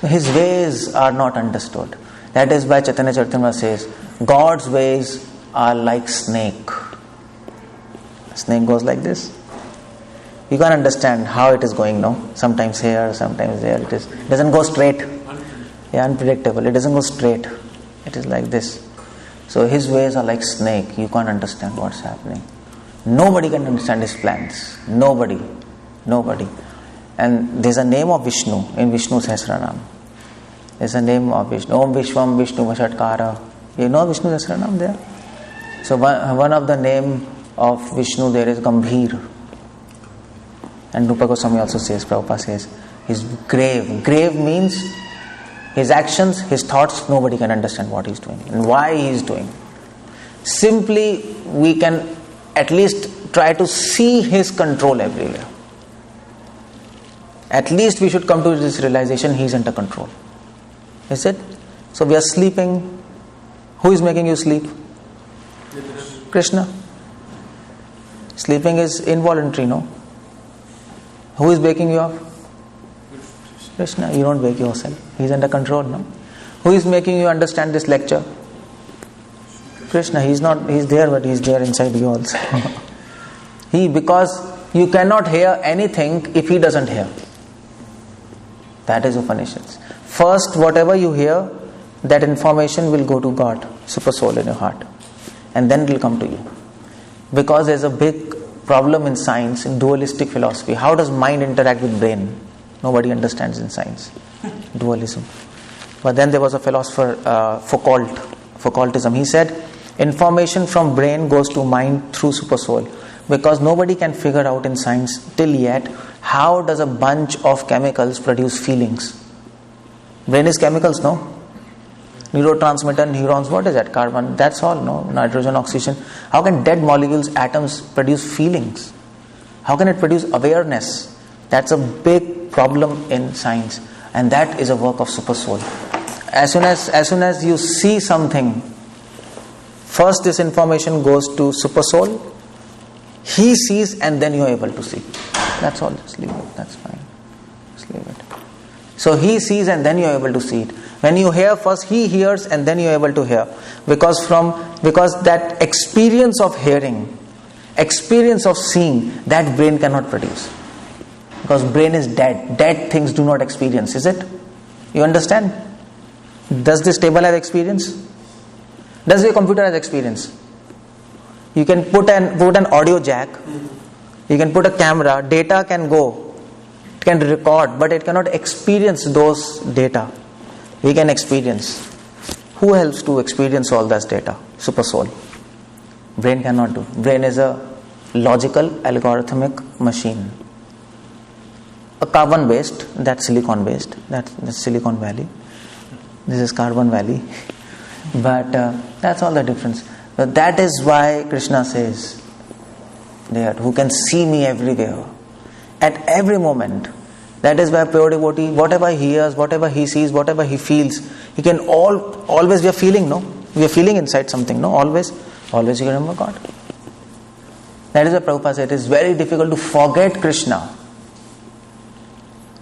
His ways are not understood. That is why Chaitanya Charitamrita says, God's ways are like snake. Snake goes like this. You can't understand how it is going, no? Sometimes here, sometimes there. It doesn't go straight. Yeah, unpredictable. It doesn't go straight. It is like this. So His ways are like snake. You can't understand what's happening. Nobody can understand His plans. Nobody. And there's a name of Vishnu in Vishnu Sahasranam. There's a name of Vishnu. Om Vishwam Vishnu Vashatkara. You know Vishnu Sahasranam there? So one of the name of Vishnu there is Gambhir. And Rupa Goswami also says, Prabhupada says, He's grave. Grave means His actions, His thoughts, nobody can understand what He's doing and why He's doing. Simply, we can at least try to see His control everywhere. At least we should come to this realization, He's under control. Is it? So we are sleeping. Who is making you sleep? Krishna. Sleeping is involuntary, no? Who is waking you up? Krishna. You don't wake yourself. He's under control, no? Who is making you understand this lecture? Krishna. He's there, but He's there inside you also. Because you cannot hear anything if He doesn't hear. That is Upanishads. First, whatever you hear, that information will go to God, super soul in your heart. And then it will come to you. Because there's a big problem in science, in dualistic philosophy. How does mind interact with brain? Nobody understands in science. Dualism. But then there was a philosopher, Foucaultism. He said, Information from brain goes to mind through super soul. Because nobody can figure out in science till yet how does a bunch of chemicals produce feelings. Brain is chemicals, no? Neurotransmitter, neurons, what is that? Carbon, that's all, no? Nitrogen, oxygen. How can dead molecules, atoms produce feelings? How can it produce awareness? That's a big problem in science, and that is a work of super soul. As soon as you see something, first this information goes to super soul. He sees, and then you are able to see. That's all. Just leave it. That's fine. Just leave it. So he sees, and then you are able to see it. When you hear first, he hears, and then you are able to hear. Because that experience of hearing, experience of seeing, that brain cannot produce. Because brain is dead. Dead things do not experience, is it? You understand? Does this table have experience? Does your computer have experience? You can put an audio jack, you can put a camera, data can go, it can record, but it cannot experience those data. We can experience. Who helps to experience all this data? Super soul. Brain cannot do. Brain is a logical, algorithmic machine. A carbon based, that's silicon based, that's Silicon Valley. This is Carbon Valley. But that's all the difference. But that is why Krishna says there, who can see me everywhere, at every moment. That is why pure devotee, whatever he hears, whatever he sees, whatever he feels, he can always, we are feeling, no? We are feeling inside something, no? Always you remember God. That is why Prabhupada said it is very difficult to forget Krishna.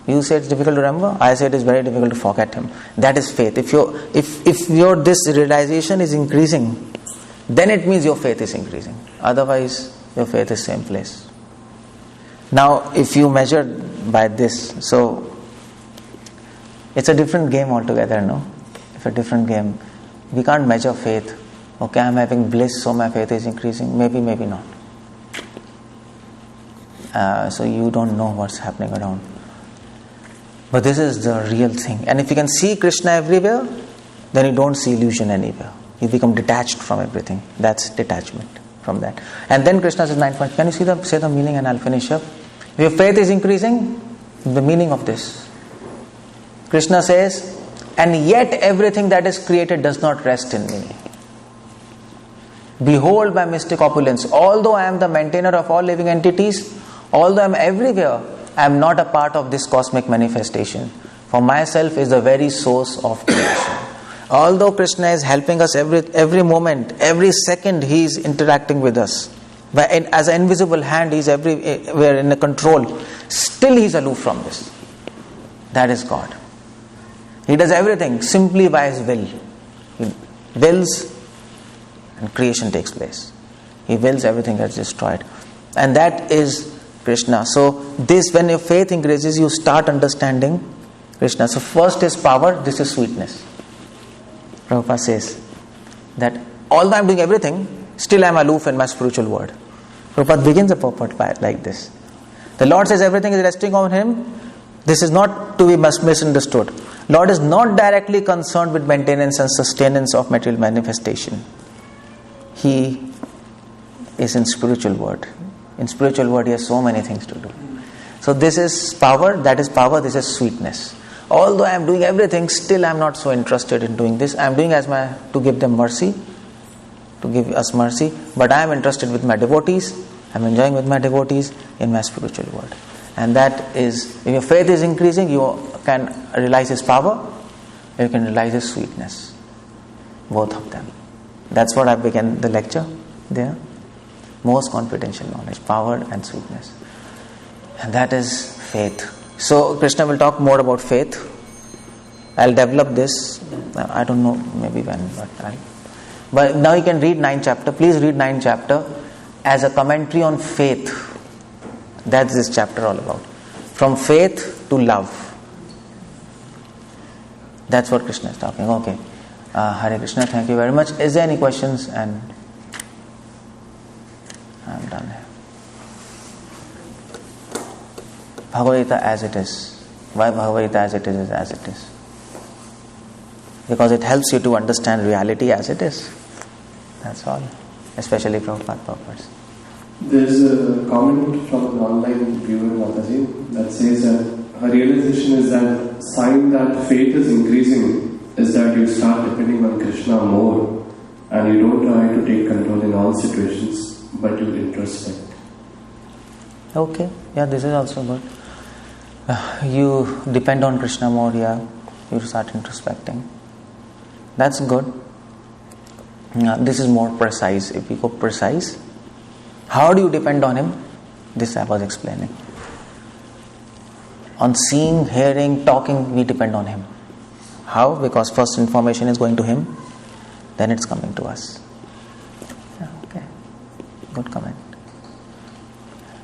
You say it's difficult to remember, I say it is very difficult to forget him. That is faith. If your this realization is increasing, then it means your faith is increasing. Otherwise, your faith is same place. Now, if you measure by this, so it's a different game altogether, no? It's a different game. We can't measure faith. Okay, I'm having bliss, so my faith is increasing. Maybe not. So you don't know what's happening around. But this is the real thing. And if you can see Krishna everywhere, then you don't see illusion anywhere. You become detached from everything. That's detachment from that. And then Krishna says 9 points. Can you say the meaning, and I'll finish up? If your faith is increasing, the meaning of this. Krishna says, and yet everything that is created does not rest in me. Behold my mystic opulence. Although I am the maintainer of all living entities, although I am everywhere, I am not a part of this cosmic manifestation. For myself is the very source of creation. Although Krishna is helping us every moment, every second he is interacting with us. As an invisible hand, he is everywhere in a control. Still he is aloof from this. That is God. He does everything simply by his will. He wills and creation takes place. He wills, everything gets destroyed. And that is Krishna. So this, when your faith increases, you start understanding Krishna. So first is power, this is sweetness. Prabhupada says that although I am doing everything, still I am aloof in my spiritual world. Prabhupada begins a purport like this. The Lord says everything is resting on him. This is not to be misunderstood. Lord is not directly concerned with maintenance and sustenance of material manifestation. He is in spiritual world. In spiritual world, he has so many things to do. So this is power, that is power, this is sweetness. Although I am doing everything, still I am not so interested in doing this. I am doing to give them mercy, to give us mercy, but I am interested with my devotees. I am enjoying with my devotees in my spiritual world. And that is, if your faith is increasing, you can realize his power, you can realize his sweetness. Both of them. That's what I began the lecture there. Most confidential knowledge, power and sweetness. And that is faith. So Krishna will talk more about faith. I'll develop this. I don't know, maybe when, but now you can read 9th chapter. Please read 9th chapter as a commentary on faith. That's this chapter all about. From faith to love. That's what Krishna is talking. Okay. Hare Krishna, thank you very much. Is there any questions? And I'm done here. Bhagavad Gita as it is. Why Bhagavad Gita as it is as it is? Because it helps you to understand reality as it is. That's all. Especially Prabhupada purpose. There's a comment from an online viewer, Mataji, that says that her realization is that sign that faith is increasing is that you start depending on Krishna more and you don't try to take control in all situations, but you introspect. Okay, yeah, this is also good. You depend on Krishna more, yeah, you start introspecting. That's good. This is more precise. If we go precise, how do you depend on Him? This I was explaining. On seeing, hearing, talking, we depend on Him. How? Because first information is going to Him, then it's coming to us. Yeah, okay, good comment.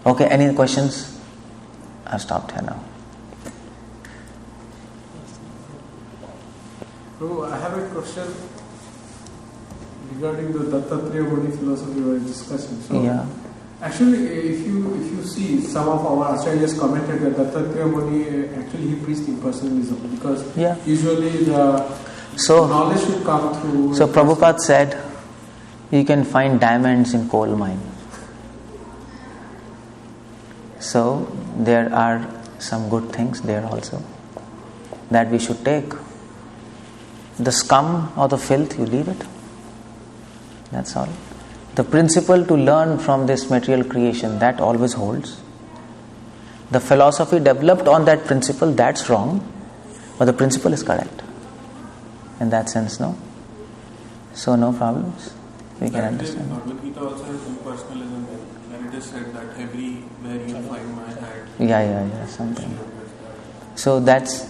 Okay, any questions? I've stopped here now. Prabhu, I have a question regarding the Dattatreya Muni philosophy we were discussing. So, Yeah. actually, if you see, some of our acharyas commented that Dattatreya Muni actually he preached impersonalism because usually the knowledge should come through. So Prabhupada said, you can find diamonds in coal mine. So there are some good things there also that we should take. The scum or the filth, you leave it. That's all. The principle to learn from this material creation, that always holds. The philosophy developed on that principle, that's wrong, but the principle is correct. In that sense, no? So no problems. We can understand. Bhagavad Gita also has impersonalism, and it is said that everywhere you find my hand. Yeah, something. So that's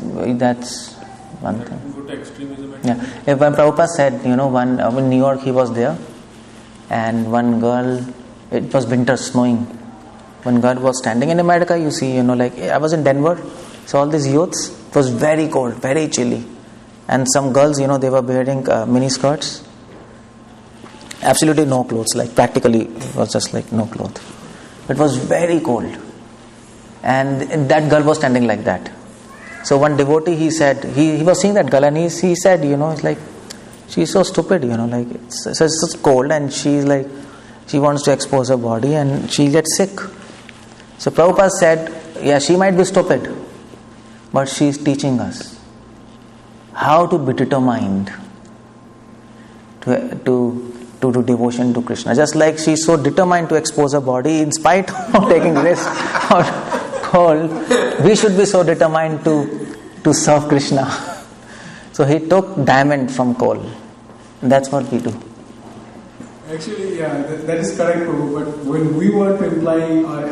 one thing. Go to extremism. Yeah. When Prabhupada said, one in New York he was there, and one girl, it was winter, snowing. One girl was standing in America, you see, like I was in Denver, so all these youths, it was very cold, very chilly. And some girls, they were wearing mini skirts. Absolutely no clothes, like practically it was just like no clothes. It was very cold. And that girl was standing like that. So one devotee, he said, he was seeing that girl and he said, it's like, she's so stupid, like it's so cold and she's like, she wants to expose her body and she gets sick. So Prabhupada said, yeah, she might be stupid, but she's teaching us how to be determined to do devotion to Krishna. Just like she's so determined to expose her body in spite of taking risk or cold, we should be so determined to serve Krishna. So he took diamond from coal. That's what we do. Actually, yeah, that is correct, Prabhu. But when we were to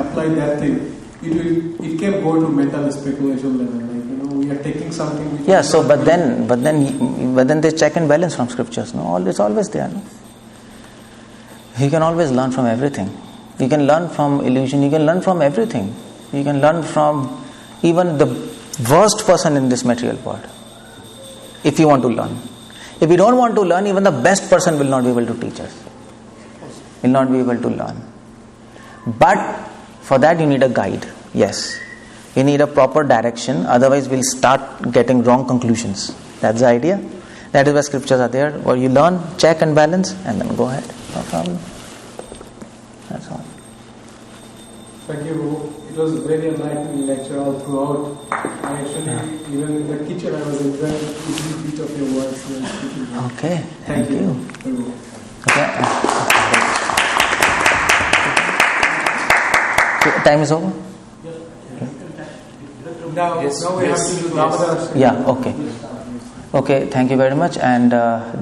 apply that thing, it can go to mental speculation level. Like we are taking something. Which but then they check and balance from scriptures. No, it's always there. No? You can always learn from everything. You can learn from illusion. You can learn from everything. You can learn from even the worst person in this material world. If you want to learn. If you don't want to learn, even the best person will not be able to teach us. Will not be able to learn. But for that you need a guide. Yes. You need a proper direction. Otherwise we'll start getting wrong conclusions. That's the idea. That is why scriptures are there. Where you learn, check and balance, and then go ahead. No problem. That's all. Thank you. It was a very enlightening lecture all throughout. I actually, even in the kitchen, I was enjoying each bit of your words. Okay, thank you. Okay. Time is over? Now we have to do Damodar. Yeah, okay. Okay, thank you very much. And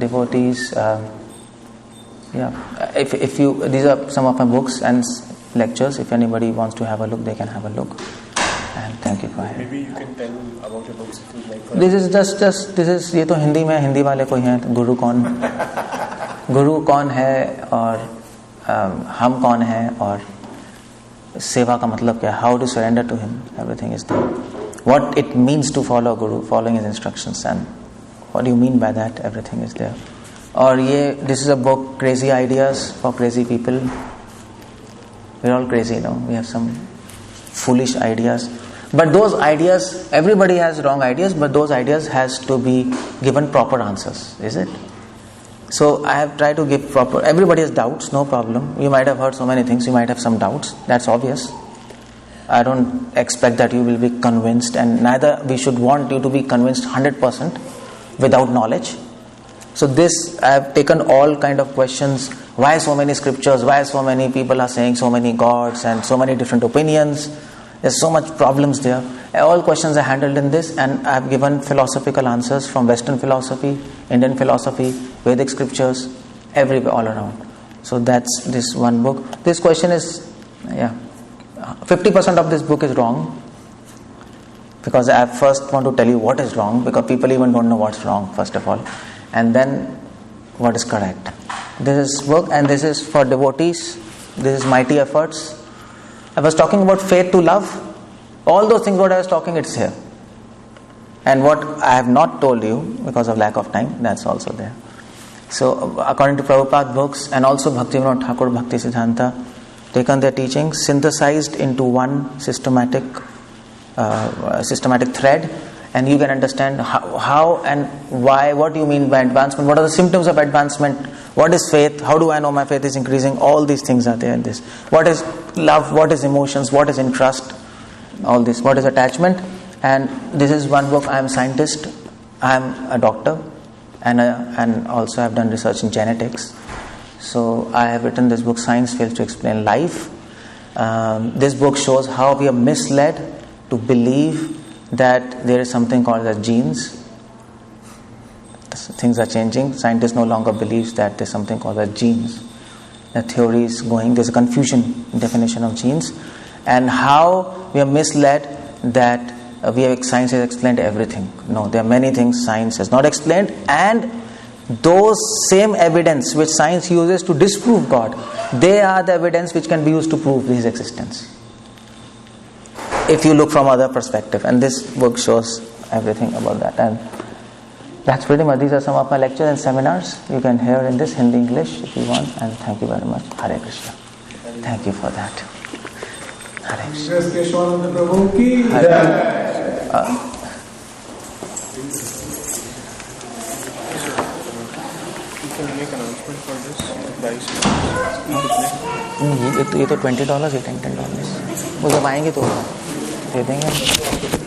devotees, if you, these are some of my books and lectures. If anybody wants to have a look, they can have a look. And thank you for having. Maybe you can tell about your books if you like. This is this is ये तो हिंदी में हिंदी वाले कोई हैं गुरु कौन है और हम कौन हैं और सेवा का मतलब क्या है, how to surrender to him, everything is there. What it means to follow Guru, following his instructions, and what do you mean by that, everything is there. और ये this is a book, Crazy Ideas for Crazy People. We're all crazy, no? We have some foolish ideas. But those ideas, everybody has wrong ideas, but those ideas has to be given proper answers, is it? So I have tried to give proper. Everybody has doubts, no problem. You might have heard so many things, you might have some doubts. That's obvious. I don't expect that you will be convinced, and neither we should want you to be convinced 100% without knowledge. So this, I have taken all kind of questions. Why so many scriptures? Why so many people are saying so many gods and so many different opinions? There's so much problems there. All questions are handled in this, and I have given philosophical answers from Western philosophy, Indian philosophy, Vedic scriptures, all around. So that's this one book. This question is, 50% of this book is wrong, because I first want to tell you what is wrong, because people even don't know what's wrong, first of all, and then what is correct. This is book, and this is for devotees. This is Mighty Efforts. I was talking about faith to love. All those things what I was talking, it's here. And what I have not told you because of lack of time, that's also there. So according to Prabhupada books, and also Bhaktivedanta Thakur Bhakti Siddhanta, taken their teachings, synthesized into one systematic thread, and you can understand how and why, what do you mean by advancement, what are the symptoms of advancement, what is faith, how do I know my faith is increasing, all these things are there in this. What is love, what is emotions, what is interest, all this, what is attachment. And this is one book. I am a scientist, I am a doctor, and also I have done research in genetics. So I have written this book, Science Fails to Explain Life. This book shows how we are misled to believe that there is something called as genes. Things are changing. Scientists no longer believe that there is something called as genes. The theory is going, there's a confusion in definition of genes, and how we are misled that science has explained everything. No, there are many things science has not explained, and those same evidence which science uses to disprove God, they are the evidence which can be used to prove His existence, if you look from other perspective. And this book shows everything about that. And that's pretty much, these are some of my lectures and seminars. You can hear in this Hindi, English if you want. And thank you very much. Hare Krishna. Thank you for that. Hare Krishna. Keshav Anand Prabhu ki make announcement for this price. ये तो $20, ये $10, वो जब आएंगे तो दे देंगे.